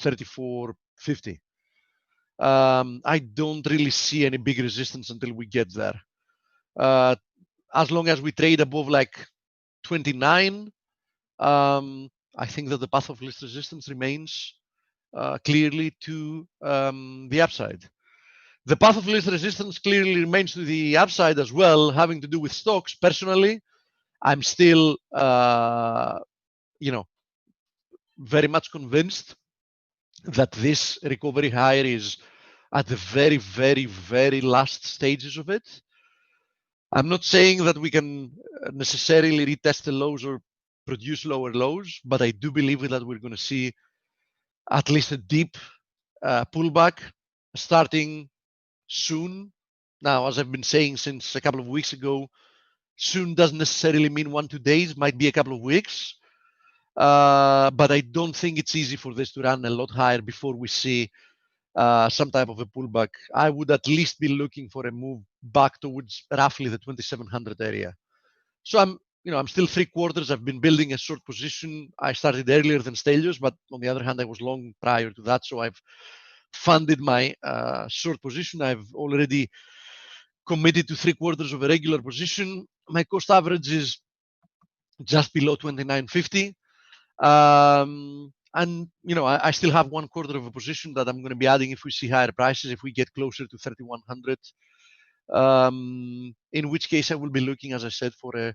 34.50. I don't really see any big resistance until we get there. As long as we trade above like 29, I think that the path of least resistance remains clearly to the upside. The path of least resistance clearly remains to the upside as well, having to do with stocks. Personally, I'm still, very much convinced that this recovery higher is at the very, very, very last stages of it. I'm not saying that we can necessarily retest the lows or produce lower lows, but I do believe that we're going to see at least a deep pullback starting soon. Now, as I've been saying since a couple of weeks ago, soon doesn't necessarily mean 1-2 days, might be a couple of weeks. But I don't think it's easy for this to run a lot higher before we see some type of a pullback. I would at least be looking for a move back towards roughly the 2700 area. So I'm still 3/4. I've been building a short position. I started earlier than Stelios, but on the other hand, I was long prior to that. So I've funded my short position. I've already committed to 3/4 of a regular position. My cost average is just below 29.50. And I still have 1/4 of a position that I'm going to be adding if we see higher prices, if we get closer to 3100. In which case I will be looking, as I said, for a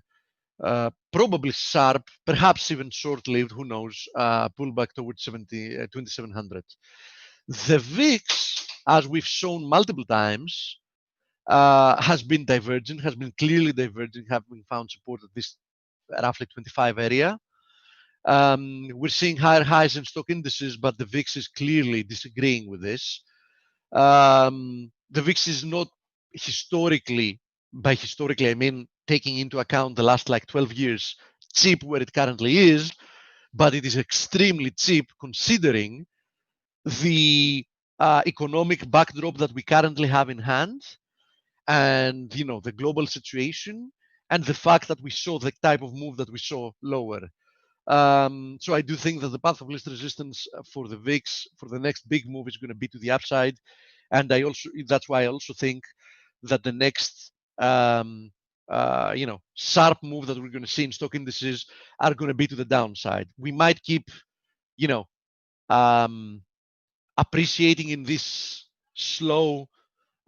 probably sharp, perhaps even short-lived, who knows, pullback towards 2700. The VIX, as we've shown multiple times, has been diverging, has been clearly diverging, having found support at this roughly 25 area. We're seeing higher highs in stock indices, but the VIX is clearly disagreeing with this. The VIX is not historically, by historically I mean taking into account the last 12 years, cheap where it currently is, but it is extremely cheap considering the economic backdrop that we currently have in hand, and the global situation, and the fact that we saw the type of move that we saw lower. So I do think that the path of least resistance for the VIX for the next big move is going to be to the upside, and that's why I also think that the next sharp move that we're going to see in stock indices are going to be to the downside. We might keep appreciating in this slow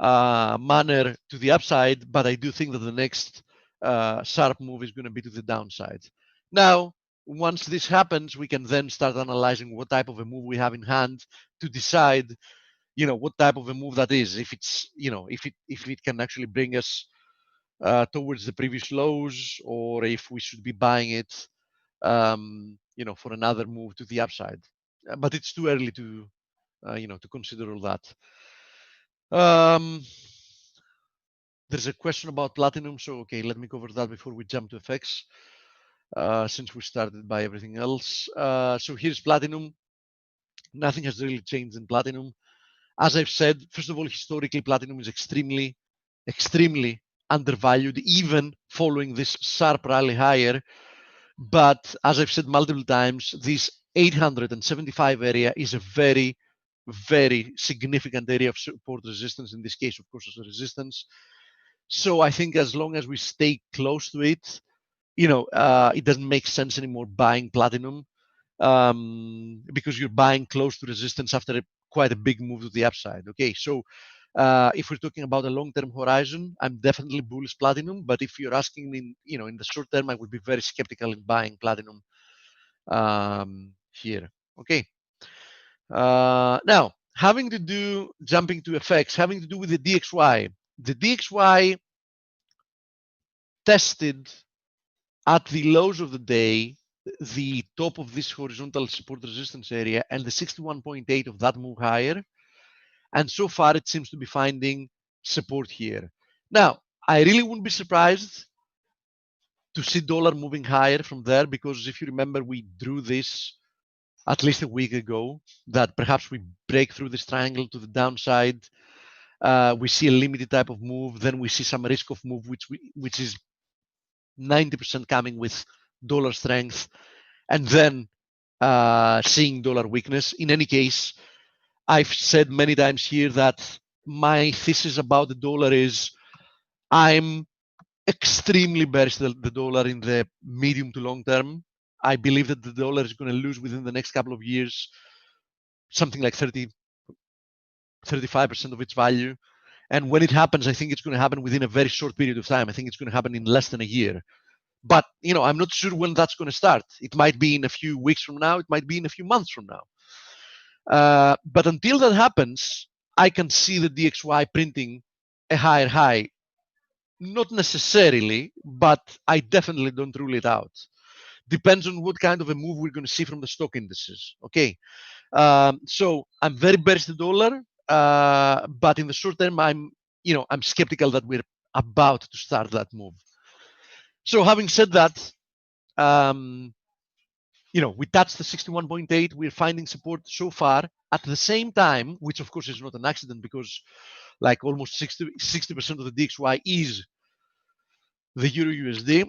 manner to the upside, but I do think that the next sharp move is going to be to the downside. Now, once this happens, we can then start analyzing what type of a move we have in hand to decide, what type of a move that is. If it's, if it can actually bring us towards the previous lows, or if we should be buying it, for another move to the upside. But it's too early to, to consider all that. There's a question about platinum, so okay, let me cover that before we jump to FX. Since we started by everything else. So here's platinum. Nothing has really changed in platinum. As I've said, first of all, historically, platinum is extremely, extremely undervalued, even following this sharp rally higher. But as I've said multiple times, this 875 area is a very, very significant area of support resistance. In this case, of course, as a resistance. So I think as long as we stay close to it, it doesn't make sense anymore buying platinum, because you're buying close to resistance after quite a big move to the upside. Okay, so if we're talking about a long-term horizon, I'm definitely bullish platinum. But if you're asking me, in the short term, I would be very skeptical in buying platinum here. Okay. Now, jumping to FX, having to do with the DXY. The DXY tested at the lows of the day the top of this horizontal support resistance area and the 61.8 of that move higher. And so far, it seems to be finding support here. Now, I really wouldn't be surprised to see dollar moving higher from there, because if you remember, we drew this at least a week ago, that perhaps we break through this triangle to the downside. We see a limited type of move, then we see some risk of move, which is 90% coming with dollar strength, and then seeing dollar weakness. In any case, I've said many times here that my thesis about the dollar is I'm extremely bearish the dollar in the medium to long term. I believe that the dollar is going to lose within the next couple of years something like 35% of its value. And when it happens, I think it's going to happen within a very short period of time. I think it's going to happen in less than a year. But I'm not sure when that's going to start. It might be in a few weeks from now. It might be in a few months from now. But until that happens, I can see the DXY printing a higher high. Not necessarily, but I definitely don't rule it out. Depends on what kind of a move we're going to see from the stock indices. Okay. So I'm very bearish the dollar, but in the short term, I'm skeptical that we're about to start that move. So having said that, we touched the 61.8. We're finding support so far. At the same time, which of course is not an accident, because like almost 60% of the DXY is the Euro USD.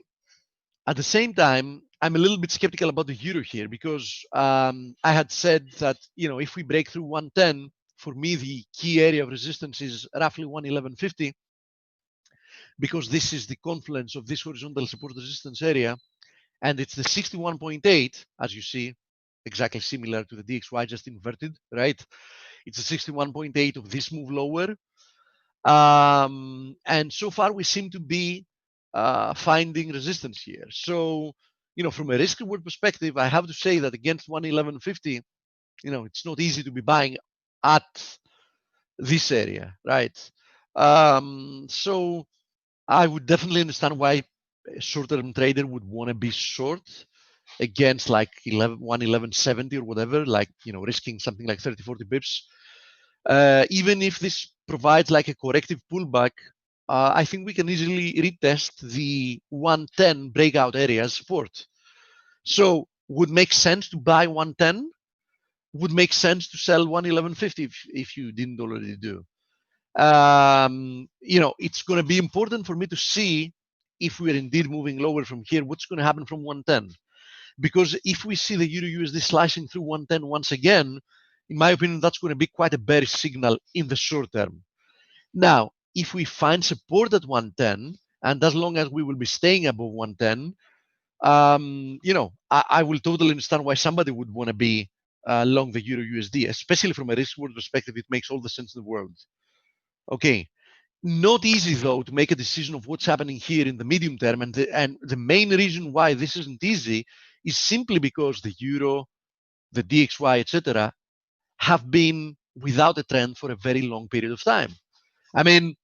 At the same time, I'm a little bit skeptical about the euro here, because I had said that if we break through 110, for me the key area of resistance is roughly 111.50, because this is the confluence of this horizontal support resistance area, and it's the 61.8, as you see, exactly similar to the DXY, just inverted, right? It's the 61.8 of this move lower, and so far we seem to be finding resistance here. So from a risk reward perspective, I have to say that against 111.50, it's not easy to be buying at this area, right? So I would definitely understand why a short-term trader would want to be short against like 111.70 or whatever, like risking something like 30-40 bips. Even if this provides like a corrective pullback, I think we can easily retest the 110 breakout area support. So would make sense to buy 110, would make sense to sell 111.50 if you didn't already do. It's going to be important for me to see if we're indeed moving lower from here, what's going to happen from 110. Because if we see the Euro USD slicing through 110 once again, in my opinion, that's going to be quite a bearish signal in the short term. Now, if we find support at 110, and as long as we will be staying above 110, I will totally understand why somebody would want to be long the Euro USD, especially from a risk reward perspective. It makes all the sense in the world. Okay. Not easy, though, to make a decision of what's happening here in the medium term. And the main reason why this isn't easy is simply because the euro, the DXY, etc., have been without a trend for a very long period of time. I mean,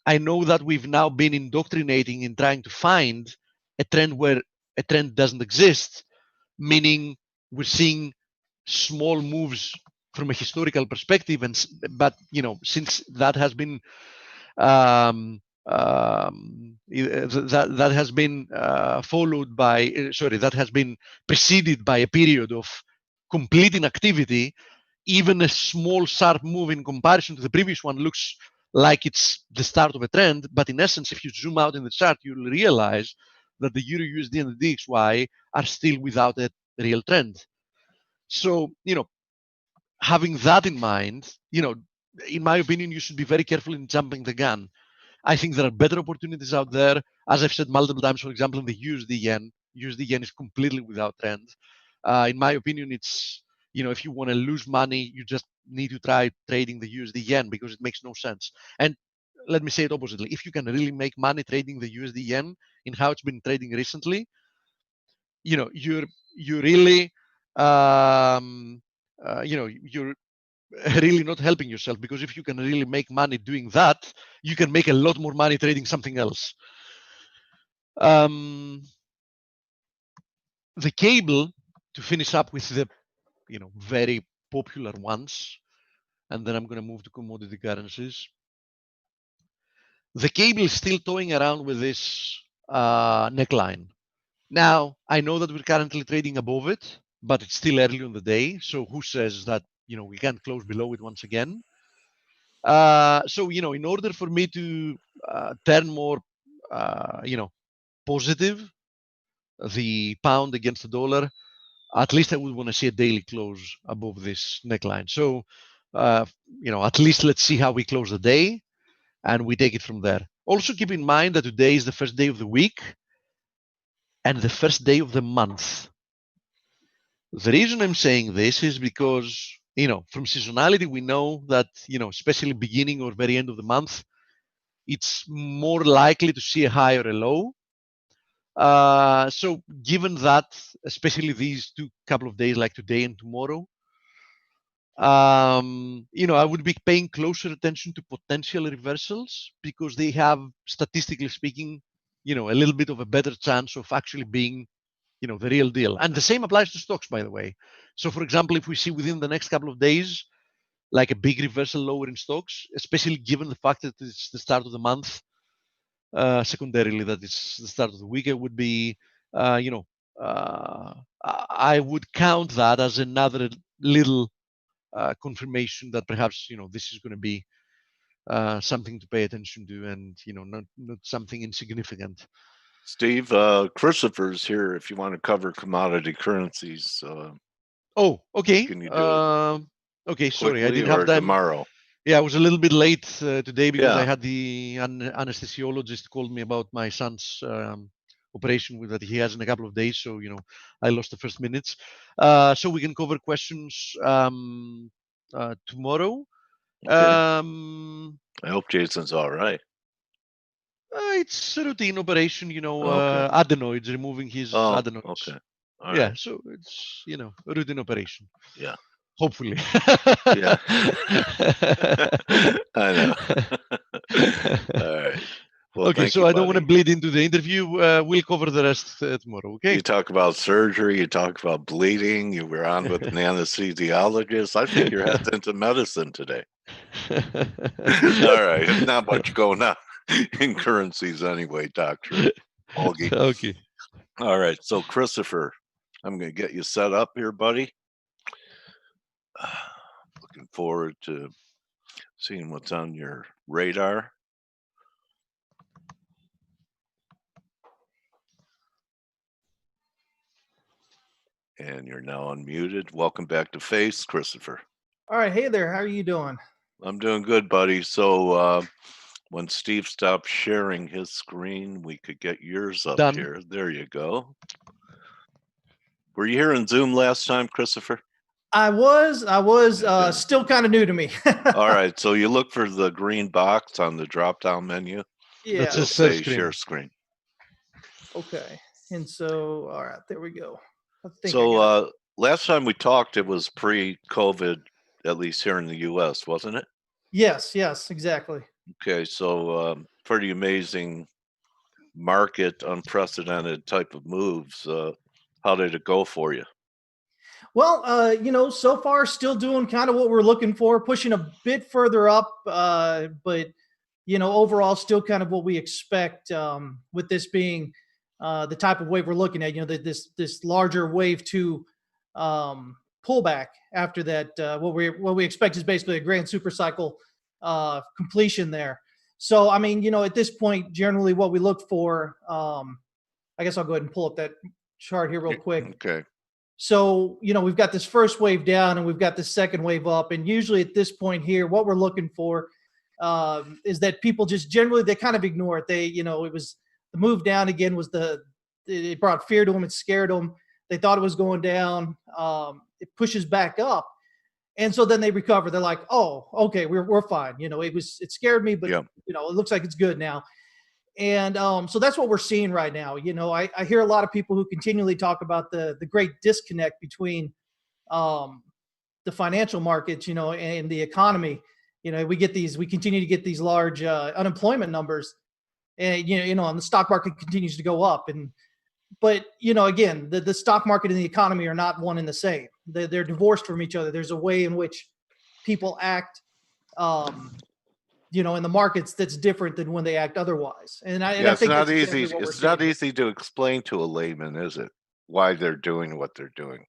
I know that we've now been indoctrinating in trying to find a trend where a trend doesn't exist, meaning we're seeing small moves from a historical perspective. But since that has been that has been followed by, that has been preceded by a period of complete inactivity, even a small sharp move in comparison to the previous one looks like it's the start of a trend. But in essence, if you zoom out in the chart, you'll realize that the Euro USD and the DXY are still without a real trend. So, having that in mind, in my opinion, you should be very careful in jumping the gun. I think there are better opportunities out there. As I've said multiple times, for example, in the USD yen is completely without trend. In my opinion, it's, if you want to lose money, you just need to try trading the USD yen, because it makes no sense. And let me say it oppositely. If you can really make money trading the USD yen in how it's been trading recently, you're really, you're really not helping yourself, because if you can really make money doing that, you can make a lot more money trading something else. The cable, to finish up with the very popular ones, and then I'm going to move to commodity currencies. The cable is still toying around with this neckline. Now, I know that we're currently trading above it, but it's still early on the day. So who says that we can't close below it once again? So in order for me to turn more positive, the pound against the dollar, at least I would want to see a daily close above this neckline. So at least let's see how we close the day, and we take it from there. Also keep in mind that today is the first day of the week and the first day of the month. The reason I'm saying this is because, from seasonality, we know that, especially beginning or very end of the month, it's more likely to see a high or a low. So given that, especially these couple of days like today and tomorrow, I would be paying closer attention to potential reversals because they have, statistically speaking, a little bit of a better chance of actually being, the real deal. And the same applies to stocks, by the way. So for example, if we see within the next couple of days, like a big reversal lower in stocks, especially given the fact that it's the start of the month, secondarily that it's the start of the week, it would be, I would count that as another little confirmation that perhaps this is going to be something to pay attention to, and not something insignificant. Steve, Christopher's here if you want to cover commodity currencies. Oh, okay. Can you do it Okay, sorry, I quickly didn't have or time. tomorrow? Yeah, I was a little bit late today because Yeah. I had the anesthesiologist called me about my son's operation that he has in a couple of days. So, I lost the first minutes. So we can cover questions tomorrow. Okay. I hope Jason's all right. It's a routine operation, Okay. adenoids, removing his Oh, adenoids. okay. All Yeah, right. so it's, a routine operation. Yeah. Hopefully. Yeah. I know. All right. Well, Okay, thank so you, I don't want to buddy. bleed into the interview. We'll cover the rest tomorrow, okay? You talk about surgery, you talk about bleeding, you were on with an anesthesiologist. I think you're heading into medicine today. All right. It's not much going on in currencies anyway, Dr. Olgi. Okay. All right. So, Christopher, I'm going to get you set up here, buddy. Looking forward to seeing what's on your radar. And you're now unmuted. Welcome back to Face, Christopher. All right. Hey there. How are you doing? I'm doing good, buddy. So when Steve stops sharing his screen, we could get yours up Done. here. There you go. Were you here in Zoom last time, Christopher? I was Okay. still kind of new to me. All right. So you look for the green box on the drop-down menu. Yeah. That's It'll a share say screen. share screen. Okay. And so, all right, there we go. I think I So got it. last time we talked, it was pre-COVID, at least here in the U.S., wasn't it? Yes, exactly. Okay. So pretty amazing market, unprecedented type of moves. How did it go for you? Well, so far still doing kind of what we're looking for, pushing a bit further up, but overall still kind of what we expect with this being the type of wave we're looking at. This larger wave two pullback after that. What we expect is basically a grand super cycle completion there. So I mean, at this point, generally what we look for. I guess I'll go ahead and pull up that chart here real quick. Okay. So, we've got this first wave down and we've got this second wave up. And usually at this point here, what we're looking for is that people just generally, they kind of ignore it. It was the move down again it brought fear to them. It scared them. They thought it was going down. It pushes back up. And so then they recover. They're like, oh, okay, we're fine. It scared me, but Yeah. it looks like it's good now. And so that's what we're seeing right now. I hear a lot of people who continually talk about the great disconnect between the financial markets, and the economy. We continue to get these large unemployment numbers, and and the stock market continues to go up. But again, the stock market and the economy are not one and the same. They're divorced from each other. There's a way in which people act. In the markets that's different than when they act otherwise. And I It's think not that's exactly easy. what we're It's not seeing. easy to explain to a layman, is it? Why they're doing what they're doing.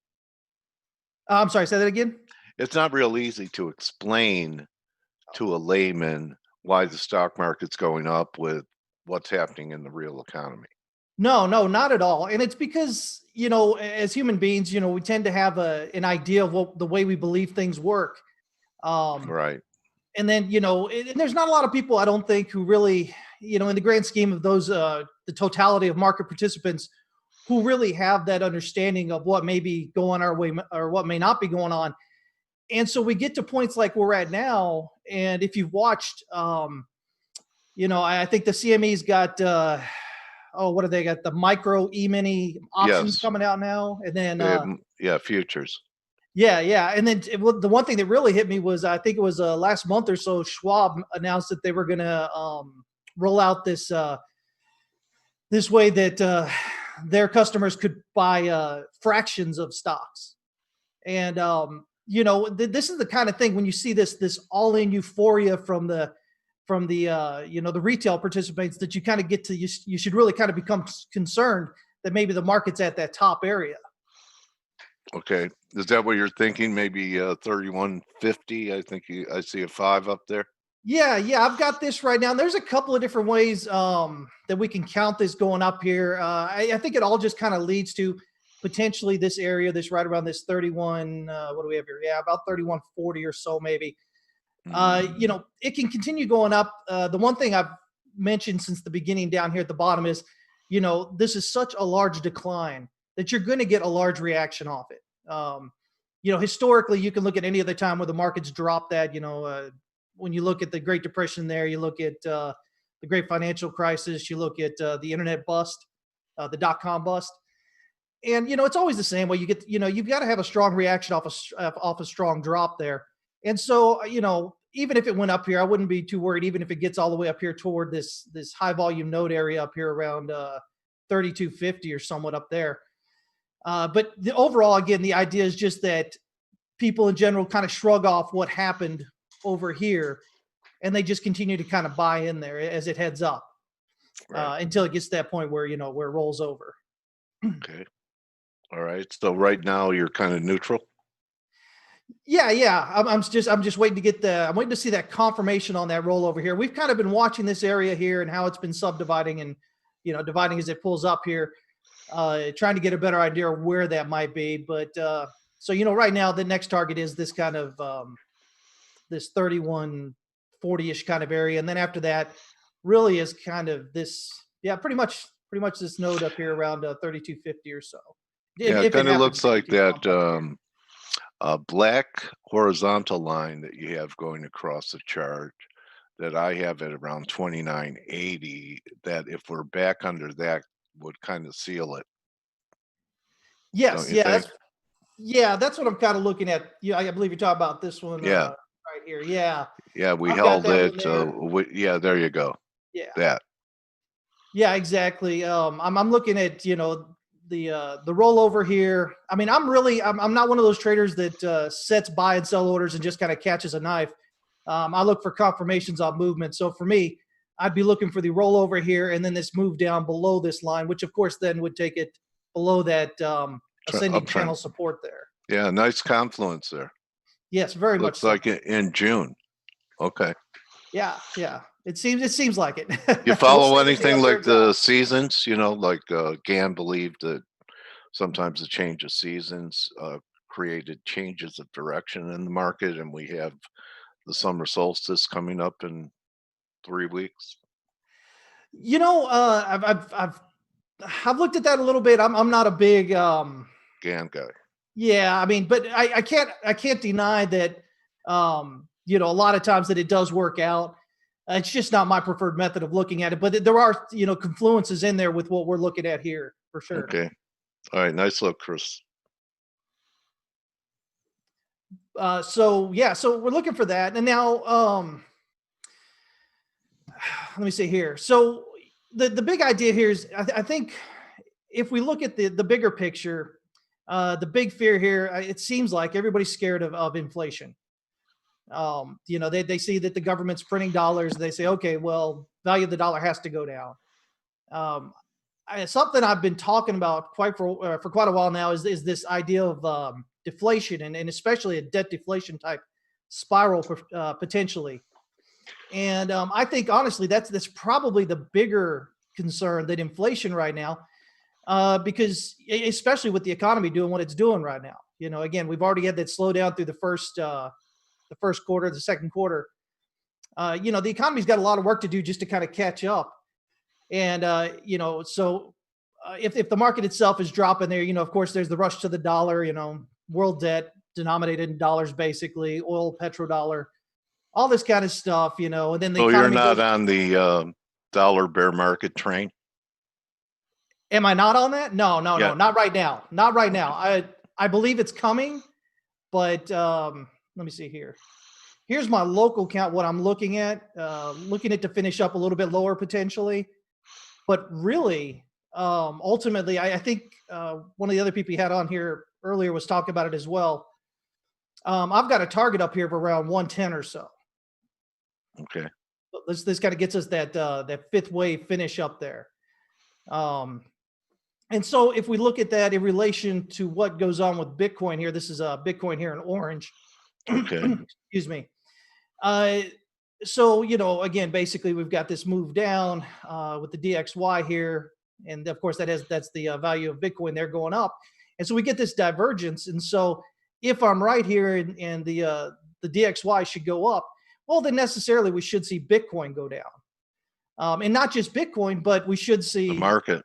I'm sorry, say that again. It's not real easy to explain to a layman why the stock market's going up with what's happening in the real economy. No, not at all. And it's because, as human beings, we tend to have an idea of the way we believe things work. Right. And then, and there's not a lot of people, I don't think, who really, in the grand scheme of those, the totality of market participants who really have that understanding of what may be going our way or what may not be going on. And so we get to points like we're at now. And if you've watched, I think the CME's got what do they got? The micro E-mini options Yes. coming out now, and then Yeah, futures. yeah, and then the one thing that really hit me was I think it was last month or so, Schwab announced that they were going to roll out this this way that their customers could buy fractions of stocks, and this is the kind of thing when you see this all-in euphoria from the the retail participants that you kind of get to you should really kind of become concerned that maybe the market's at that top area. Okay. Is that what you're thinking? Maybe 3150. I think I see a 5 up there. Yeah, I've got this right now. And there's a couple of different ways that we can count this going up here. I think it all just kind of leads to potentially this area, this right around this 31. What do we have here? Yeah, about 3140 or so, maybe. It can continue going up. The one thing I've mentioned since the beginning down here at the bottom is, this is such a large decline that you're going to get a large reaction off it. Historically, you can look at any other time where the markets drop that, when you look at the Great Depression there, you look at the Great Financial Crisis, you look at the internet bust, the dot-com bust. And, it's always the same way. You get, you've got to have a strong reaction off a strong drop there. And so, even if it went up here, I wouldn't be too worried, even if it gets all the way up here toward this high volume node area up here around 3250 or somewhat up there. But overall, again, the idea is just that people in general kind of shrug off what happened over here, and they just continue to kind of buy in there as it heads up until it gets to that point where, where it rolls over. Okay. All right. So right now you're kind of neutral. Yeah. I'm just waiting to I'm waiting to see that confirmation on that rollover here. We've kind of been watching this area here and how it's been subdividing and, dividing as it pulls up here, trying to get a better idea of where that might be. But, so, right now the next target is this kind of, this 3140-ish kind of area. And then after that really is kind of this, pretty much this node up here around 3250 or so. Yeah, it kind of looks like that black horizontal line that you have going across the chart that I have at around 2980, that if we're back under that would kind of seal it. Yes, that's what I'm kind of looking at. Yeah, I believe you're talking about this one right here. Yeah, we held it. There you go. Yeah. That. Yeah, exactly. I'm looking at, the rollover here. I mean, I'm not one of those traders that sets buy and sell orders and just kind of catches a knife. I look for confirmations on movement. So for me, I'd be looking for the rollover here and then this move down below this line, which of course then would take it below that ascending channel support there. Yeah, nice confluence there. Yes, very Looks much. Looks like in June. Okay. Yeah. It seems like it. You follow anything like the seasons? Like Gann believed that sometimes the change of seasons created changes of direction in the market, and we have the summer solstice coming up in 3 weeks. I've looked at that a little bit. I'm not a big Gann guy. Yeah, I mean, but I can't deny that a lot of times that it does work out. It's just not my preferred method of looking at it, but there are confluences in there with what we're looking at here for sure. Okay. All right. Nice look, Chris. So we're looking for that. And now, let me see here. So the big idea here is, I think if we look at the bigger picture, the big fear here, it seems like everybody's scared of inflation. They see that the government's printing dollars. They say, okay, well, value of the dollar has to go down. Something I've been talking about for quite a while now is this idea of deflation and especially a debt deflation type spiral potentially. And I think honestly that's probably the bigger concern than inflation right now, because especially with the economy doing what it's doing right now. Again, we've already had that slowdown through the first quarter, the second quarter. The economy's got a lot of work to do just to kind of catch up. And, so if the market itself is dropping there, of course, there's the rush to the dollar, world debt denominated in dollars, basically, oil, petrodollar, all this kind of stuff, you know, and then the So you're economy not goes, on the dollar bear market train? am I not on that? No, no, Yeah. no, not right now. Not right now. I believe it's coming, but let me see here. Here's my local count, what I'm looking at to finish up a little bit lower potentially. But really, ultimately, I think one of the other people you had on here earlier was talking about it as well. I've got a target up here of around 110 or so. Okay. This kind of gets us that fifth wave finish up there. And so if we look at that in relation to what goes on with Bitcoin here, this is Bitcoin here in orange. Okay. Excuse me. So, you know, again, basically we've got this move down with the DXY here. And of course that's the value of Bitcoin there going up. And so we get this divergence. And so if I'm right here and the DXY should go up, well, then necessarily we should see Bitcoin go down. And not just Bitcoin, but we should see The market.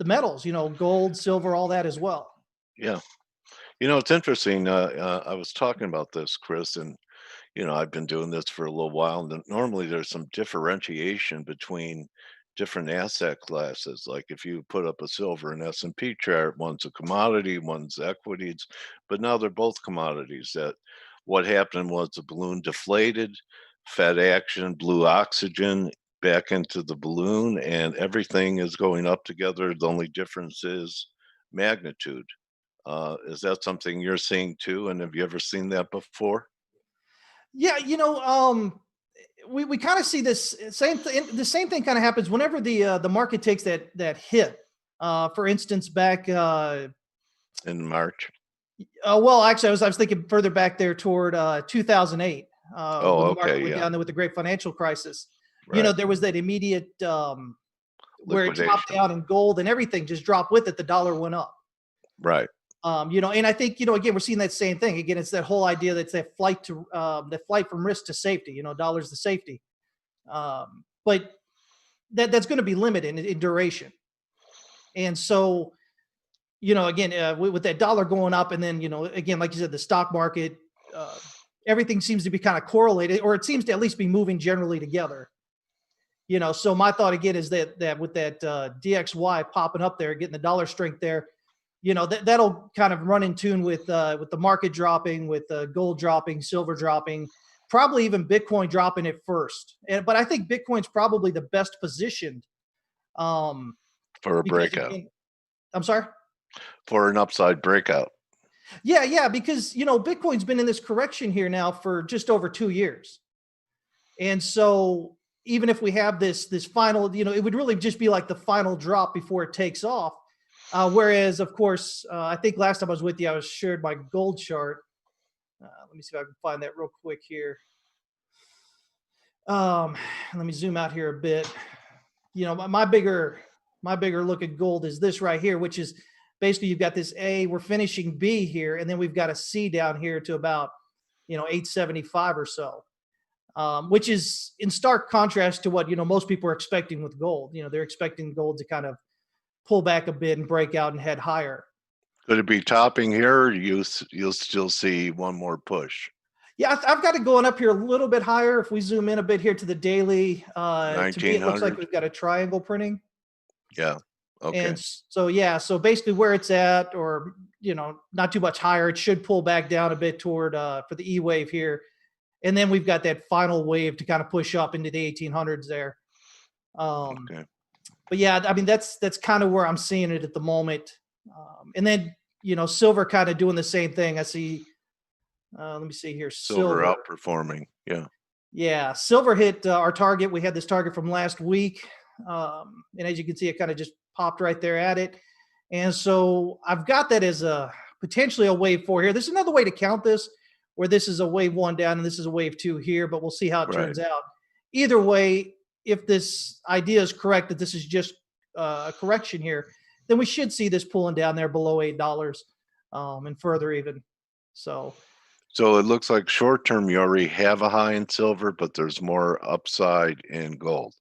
the metals, you know, gold, silver, all that as well. Yeah. You know, it's interesting. I was talking about this, Chris, and you know, I've been doing this for a little while, and normally there's some differentiation between different asset classes. Like if you put up a silver and S&P chart, one's a commodity, one's equities, but now they're both commodities. That what happened was the balloon deflated, Fed action blew oxygen back into the balloon, and everything is going up together. The only difference is magnitude. Is that something you're seeing too? And have you ever seen that before? Yeah, you know, we kind of see this same thing. The same thing kind of happens whenever the market takes that hit. For instance, back In March? well, actually, I was thinking further back there toward 2008 Oh, when the market okay, went yeah, down there with the great financial crisis. You know, right. there was that immediate where it dropped Liquidation, down and gold and everything just dropped with it. The dollar went up. right. You know, and I think, you know, again, we're seeing that same thing. Again, it's that whole idea that's that flight to that flight from risk to safety. You know, dollars to safety. But that's going to be limited in duration. And so, you know, again, with that dollar going up, and then, you know, again, like you said, the stock market, everything seems to be kind of correlated, or it seems to at least be moving generally together. You know, so my thought again is that with that DXY popping up there, getting the dollar strength there, you know, that'll kind of run in tune with the market dropping, with gold dropping, silver dropping, probably even Bitcoin dropping at first. But I think Bitcoin's probably the best positioned um, For a because breakout, again, I'm sorry. for an upside breakout. Yeah, because you know Bitcoin's been in this correction here now for just over 2 years, and so even if we have this final, you know, it would really just be like the final drop before it takes off. Whereas, of course, I think last time I was with you, I was shared my gold chart. Let me see if I can find that real quick here. Um, Let me zoom out here a bit. You know, my bigger look at gold is this right here, which is basically you've got this A, we're finishing B here, and then we've got a C down here to about, you know, 875 or so, which is in stark contrast to what, you know, most people are expecting with gold. You know, they're expecting gold to kind of pull back a bit and break out and head higher. Could it be topping here? Or you'll still see one more push. Yeah, I've got it going up here a little bit higher. If we zoom in a bit here to the daily, to me, it looks like 1900? we've got a triangle printing. Yeah. Okay. And so, yeah, so basically where it's at, or, you know, not too much higher, it should pull back down a bit toward for the E wave here. And then we've got that final wave to kind of push up into the 1800s there. Okay. But yeah, I mean, that's kind of where I'm seeing it at the moment. And then, you know, silver kind of doing the same thing. I see, let me see here. Silver outperforming. Yeah. Yeah, silver hit our target. We had this target from last week. And as you can see, it kind of just popped right there at it. And so I've got that as a potentially a wave 4 here. There's another way to count this, where this is a wave 1 down and this is a wave 2 here, but we'll see how it turns out. Either way, if this idea is correct that this is just a correction here, then we should see this pulling down there below $8 and further even. So it looks like short term you already have a high in silver, but there's more upside in gold.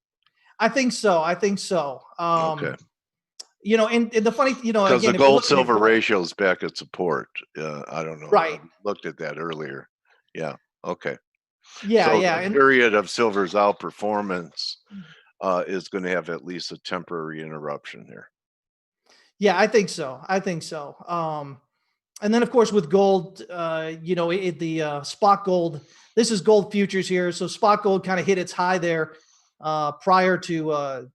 I think so. Okay. You know, and the funny, you know, Because again, the if we're gold looking at silver ratio is back at support. I don't know. right. I looked at that earlier. Yeah. Okay. Yeah, So yeah, the and period of silver's outperformance is going to have at least a temporary interruption here. yeah, I think so. I think so. And then of course with gold, the spot gold. This is gold futures here, so spot gold kind of hit its high there prior to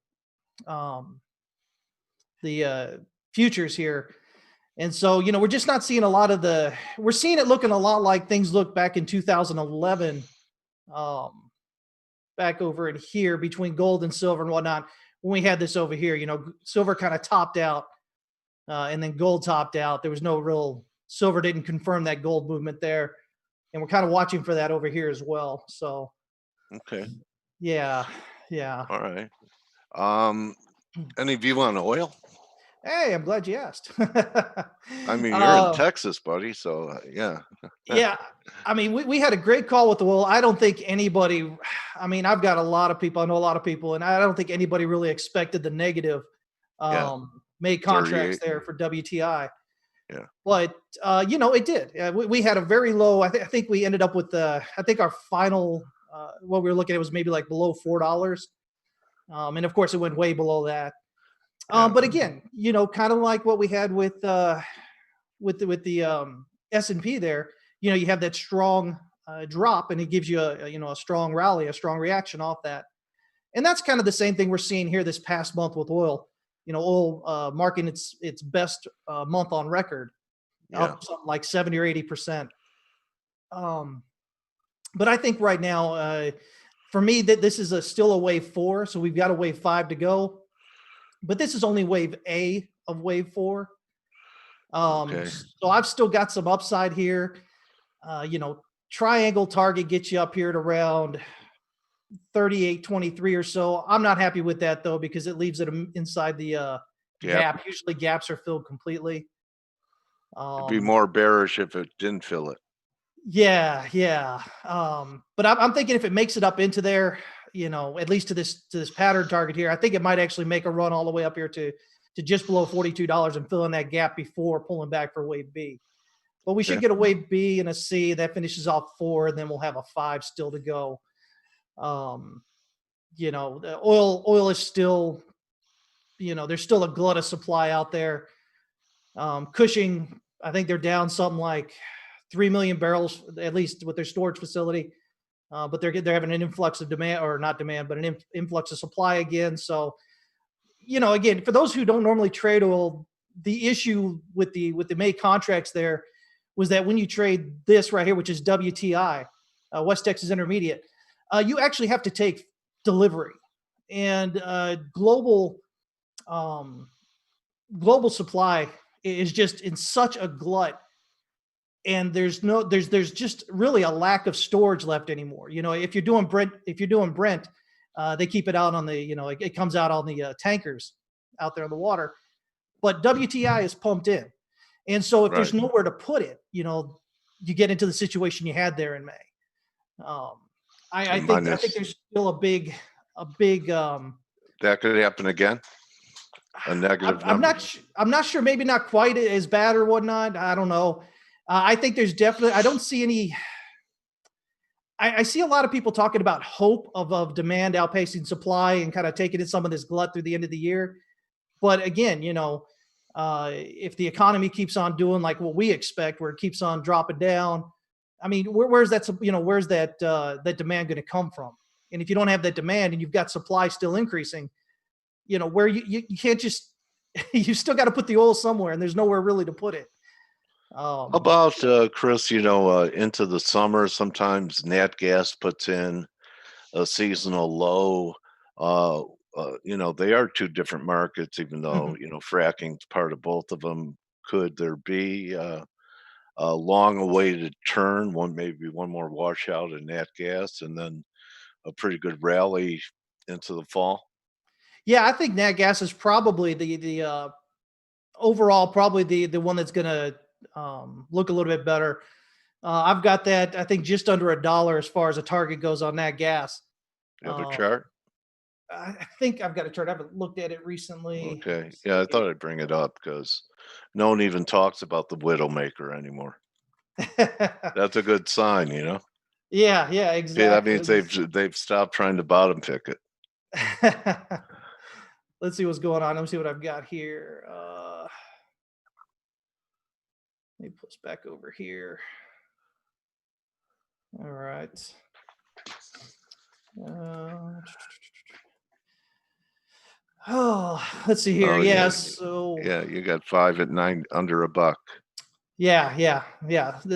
um, the futures here. And so, we're just not seeing a lot of we're seeing it looking a lot like things looked back in 2011, um, back over in here between gold and silver and whatnot. When we had this over here, silver kind of topped out and then gold topped out. There was no real, silver didn't confirm that gold movement there. And we're kind of watching for that over here as well. So, Okay. yeah, yeah. All right. Any view on oil? Hey, I'm glad you asked. I mean, you're in Texas, buddy. So yeah. Yeah, I mean, we had a great call with the Will. I don't think anybody, I mean, I've got a lot of people, I know a lot of people, and I don't think anybody really expected the negative Yeah. May contracts 38. there for WTI. Yeah. But, it did. We had a very low, I think we ended up with I think our final, what we were looking at was maybe like below $4. And of course it went way below that. Yeah. But again, kind of like what we had with the S&P there, you have that strong drop and it gives you a strong rally, a strong reaction off that. And that's kind of the same thing we're seeing here this past month with oil. Oil marking its best month on record, Yeah. up something like 70 or 80%. But I think right now, for me, that this is still a wave 4, so we've got a wave 5 to go. But this is only wave A of wave 4. Okay. So I've still got some upside here. Triangle target gets you up here at around 38.23 or so. I'm not happy with that though, because it leaves it inside the gap. Usually gaps are filled completely. It'd be more bearish if it didn't fill it. Yeah, yeah. But I'm thinking if it makes it up into there, at least to this pattern target here, I think it might actually make a run all the way up here to just below $42 and fill in that gap before pulling back for wave B. But we should Okay. get a wave B and a C that finishes off 4, and then we'll have a 5 still to go. The oil is still, there's still a glut of supply out there. Cushing, I think they're down something like 3 million barrels, at least with their storage facility. But they're having an influx of demand, or not demand, but an influx of supply again. So, again, for those who don't normally trade oil, the issue with the May contracts there was that when you trade this right here, which is WTI, West Texas Intermediate, you actually have to take delivery, and global supply is just in such a glut, and there's just really a lack of storage left anymore. If you're doing Brent, they keep it out on the, it comes out on the tankers out there in the water, but WTI is pumped in. And so if there's Right. nowhere to put it, you get into the situation you had there in May. I think there's still a big That could happen again. A negative I'm number. I'm not sure. Maybe not quite as bad or whatnot. I don't know. I think there's definitely. I don't see any. I see a lot of people talking about hope of demand outpacing supply and kind of taking in some of this glut through the end of the year. But again, if the economy keeps on doing like what we expect, where it keeps on dropping down, I mean, where's that? Where's that demand going to come from? And if you don't have that demand and you've got supply still increasing, where you can't just, you still got to put the oil somewhere, and there's nowhere really to put it. How about Chris? Into the summer, sometimes nat gas puts in a seasonal low. They are two different markets, even though fracking's part of both of them. Could there be a long awaited turn? Maybe one more washout in nat gas, and then a pretty good rally into the fall. Yeah, I think nat gas is probably the overall probably the one that's going to look a little bit better. I've got that, I think, just under $1 as far as a target goes on nat gas. You have a chart? I think I've got a chart. I haven't looked at it recently. Okay. Yeah, I thought I'd bring it up because no one even talks about the Widowmaker anymore. That's a good sign. Yeah, yeah, Yeah, that exactly. means they've stopped trying to bottom pick it. Let's see what's going on. Let me see what I've got here. Let me pull this back over here. All right. Oh, let's see here. Oh, Yeah, yeah. so Yeah, you got 5 at 9 under a buck. yeah.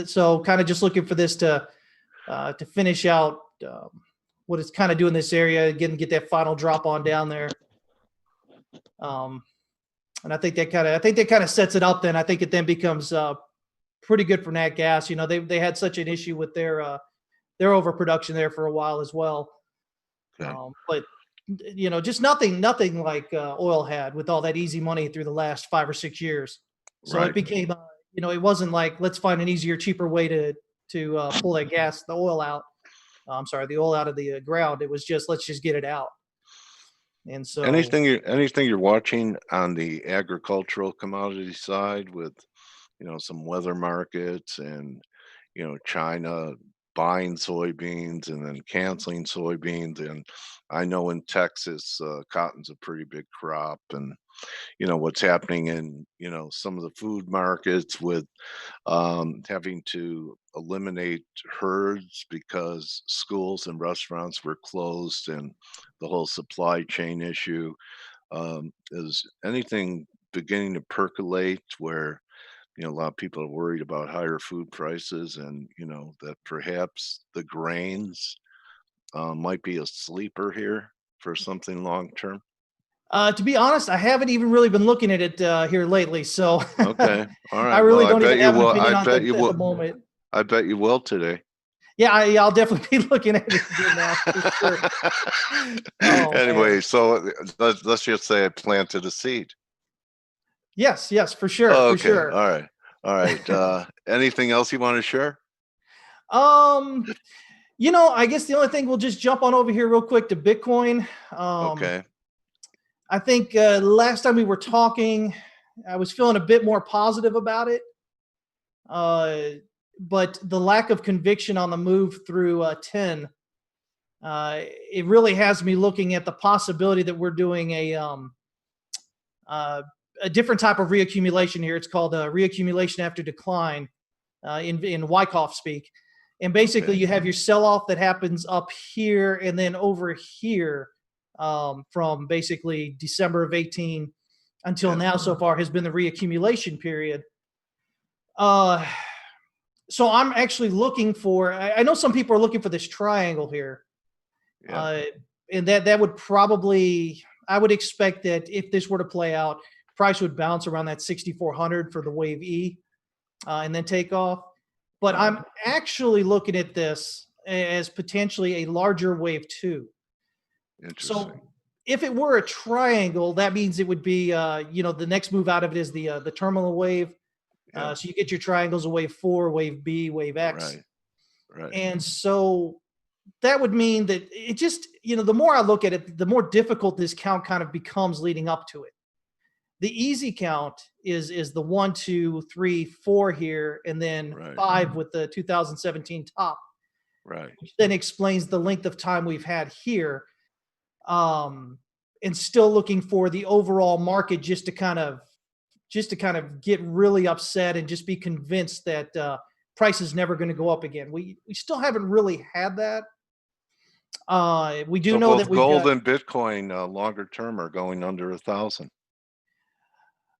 So kind of just looking for this to finish out what it's kind of doing in this area, again, get that final drop on down there. And I think that kind of sets it up. Then I think it then becomes pretty good for nat gas. You know, they had such an issue with their overproduction there for a while as well. Okay. But you know, just nothing like oil had with all that easy money through the last 5 or 6 years. So Right. it became, you know, it wasn't like let's find an easier, cheaper way to pull that the oil out. The oil out of the ground. It was just let's just get it out. And so Anything you're watching on the agricultural commodity side with, some weather markets and, China buying soybeans and then canceling soybeans. And I know in Texas, cotton's a pretty big crop. And, what's happening in, some of the food markets with having to eliminate herds because schools and restaurants were closed and the whole supply chain issue. Is anything beginning to percolate where, a lot of people are worried about higher food prices and, that perhaps the grains might be a sleeper here for something long term? to be honest, I haven't even really been looking at it here lately. So Okay. All right. I really Well, don't even have an opinion I on bet it you at the will. moment. I bet you will today. Yeah, I'll definitely be looking at it again now for sure. Oh, Anyway, man. so let's just say I planted a seed. Yes, for sure, Oh, for okay. sure. All right. Anything else you want to share? You know, I guess the only thing we'll just jump on over here real quick to Bitcoin. Okay. I think last time we were talking, I was feeling a bit more positive about it. But the lack of conviction on the move through 10, it really has me looking at the possibility that we're doing a different type of reaccumulation here. It's called a reaccumulation after decline in Wyckoff speak. And basically, Okay. you have your sell-off that happens up here and then over here from basically December of 18 until Yeah. now. So far has been the reaccumulation period. So I'm actually looking for. I know some people are looking for this triangle here, Yeah. and that would probably. I would expect that if this were to play out, price would bounce around that 6,400 for the wave E, and then take off. But I'm actually looking at this as potentially a larger wave 2. Interesting. So if it were a triangle, that means it would be, the next move out of it is the terminal wave. Yeah. So you get your triangles of wave 4, wave B, wave X. Right. And so that would mean that it just, the more I look at it, the more difficult this count kind of becomes leading up to it. The easy count is the 1, 2, 3, 4 here, and then Right. 5 with the 2017 top. Right. Which then explains the length of time we've had here. And still looking for the overall market just to kind of get really upset and just be convinced that price is never going to go up again. We still haven't really had that. We do So know both that we've gold got, and Bitcoin longer term are going under 1,000.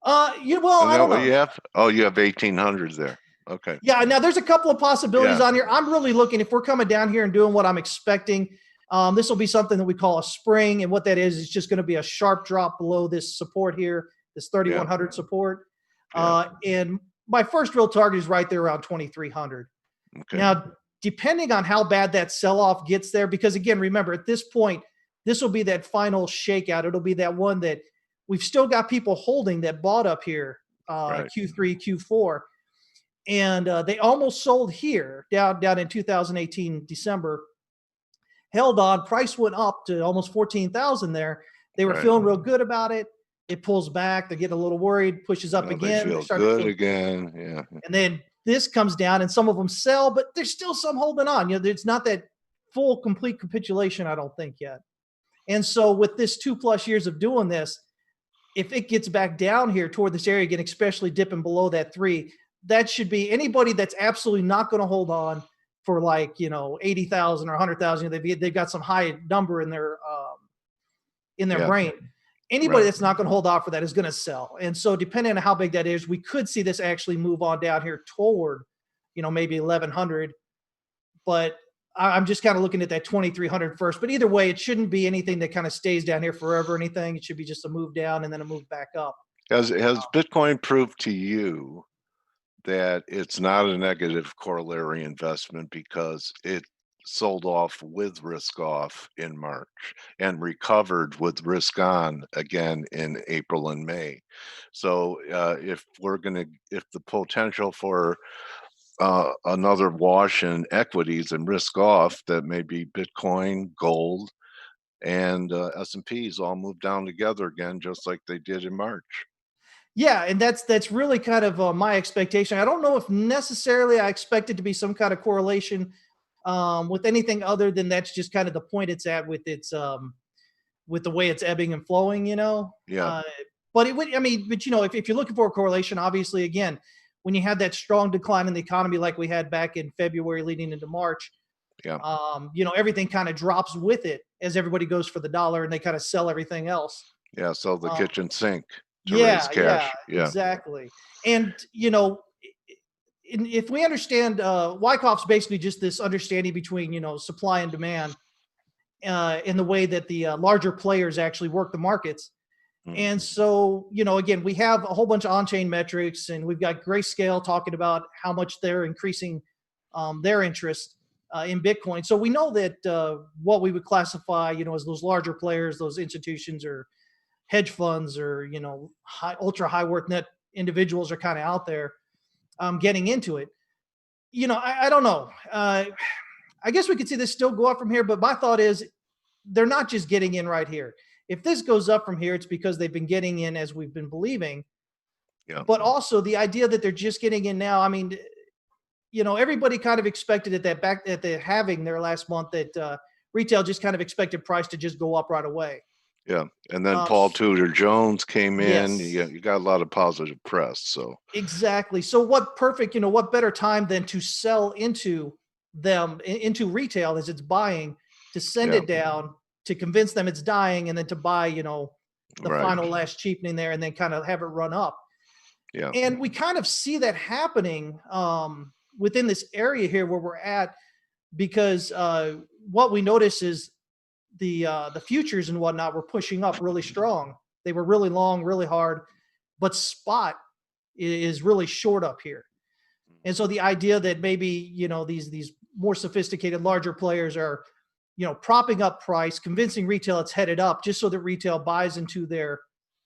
well, Isn't I that don't what know. you have? Oh, you have 1,800 there. Okay. Yeah, now there's a couple of possibilities Yeah. on here. I'm really looking, if we're coming down here and doing what I'm expecting, this will be something that we call a spring. And what that is just going to be a sharp drop below this support here, this 3,100 support. Yeah. And my first real target is right there around 2,300. Okay. Now, depending on how bad that sell-off gets there, because again, remember at this point, this will be that final shakeout. It'll be that one that we've still got people holding that bought up here, Right. Q3, Q4. And they almost sold here down in 2018 December. Held on, price went up to almost 14,000 there. They were Right. feeling real good about it. It pulls back. They get a little worried, pushes up Now again. they feel start to good feel- again. Yeah. And then this comes down and some of them sell, but there's still some holding on. There's not that full, complete capitulation, I don't think yet. And so with this 2+ years of doing this, if it gets back down here toward this area again, especially dipping below that 3, that should be anybody that's absolutely not going to hold on for 80,000 or 100,000. They've got some high number in their Yeah. brain. Anybody Right. that's not going to hold off for that is going to sell. And so depending on how big that is, we could see this actually move on down here toward, maybe 1,100. But I'm just kind of looking at that 2,300 first. But either way, it shouldn't be anything that kind of stays down here forever or anything. It should be just a move down and then a move back up. Has Bitcoin proved to you that it's not a negative corollary investment because it sold off with risk off in March and recovered with risk on again in April and May? So if the potential for another wash in equities and risk off, that may be Bitcoin, gold, and S&Ps all move down together again, just like they did in March. Yeah, and that's really kind of my expectation. I don't know if necessarily I expect it to be some kind of correlation with anything other than that's just kind of the point it's at with its with the way it's ebbing and flowing. Yeah. But it would, but if you're looking for a correlation, obviously, again, when you had that strong decline in the economy like we had back in February leading into March, Yeah. Everything kind of drops with it as everybody goes for the dollar and they kind of sell everything else. Yeah, sell the kitchen sink to Yeah, raise cash. Yeah. exactly. And if we understand, Wyckoff's basically just this understanding between supply and demand, in the way that the larger players actually work the markets. And so, again, we have a whole bunch of on-chain metrics, and we've got Grayscale talking about how much they're increasing their interest in Bitcoin. So we know that what we would classify, as those larger players, those institutions or hedge funds or, ultra high worth net individuals are kind of out there getting into it. I don't know. I guess we could see this still go up from here, but my thought is they're not just getting in right here. If this goes up from here, it's because they've been getting in as we've been believing. Yeah. But also the idea that they're just getting in now. Everybody kind of expected at that back at the halving there last month that retail just kind of expected price to just go up right away. Yeah. And then Paul Tudor Jones came in. Yes. You got a lot of positive press. So exactly. So what better time than to sell into retail as it's buying, to send it down, to convince them it's dying, and then to buy, the final last cheapening there, and then kind of have it run up. Yeah. And we kind of see that happening within this area here where we're at, because what we notice is the futures and whatnot were pushing up really strong. They were really long, really hard, but spot is really short up here. And so the idea that maybe, these more sophisticated, larger players are, propping up price, convincing retail it's headed up just so that retail buys into their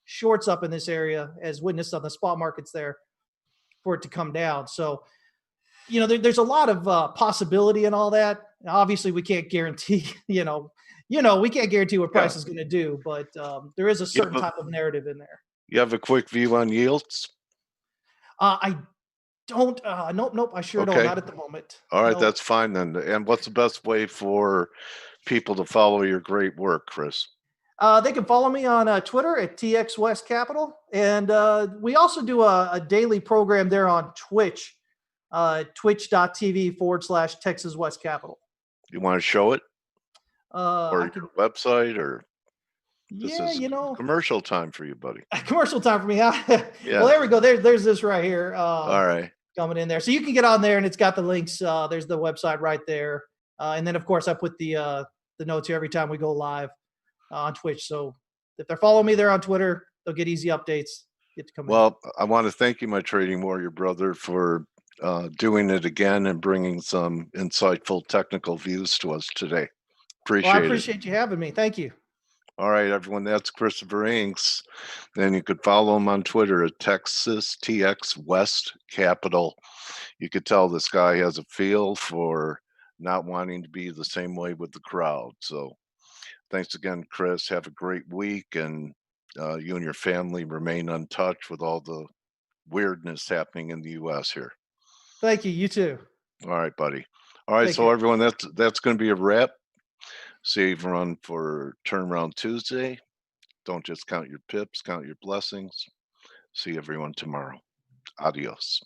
shorts up in this area, as witnessed on the spot markets there, for it to come down. So, there's a lot of possibility in all that. Obviously, we can't guarantee, we can't guarantee what price is going to do, but there is a certain type of narrative in there. You have a quick view on yields? I don't. Nope. I sure don't. Not at the moment. All right, that's fine then. And what's the best way for people to follow your great work, Chris? They can follow me on Twitter at TX West Capital, and we also do a daily program there on Twitch, twitch.tv/Texas West Capital. You want to show it, or your website, or? This is commercial time for you, buddy. Commercial time for me. Huh? Yeah. Well, there we go. There's this right here. All right. Coming in there. So you can get on there and it's got the links. There's the website right there. And then of course I put the notes here every time we go live on Twitch. So if they're following me there on Twitter, they'll get easy updates. Get to come in. I want to thank you, my trading warrior brother, for doing it again and bringing some insightful technical views to us today. Appreciate it. I appreciate you having me. Thank you. All right, everyone, that's Christopher Inks. Then you could follow him on Twitter at Texas TX West Capital. You could tell this guy has a feel for not wanting to be the same way with the crowd. So thanks again, Chris. Have a great week, and you and your family remain untouched with all the weirdness happening in the U.S. here. Thank you. You too. All right, buddy. All right, Take so care. everyone, that's going to be a wrap. Save run for Turnaround Tuesday. Don't just count your pips, count your blessings. See everyone tomorrow. Adios.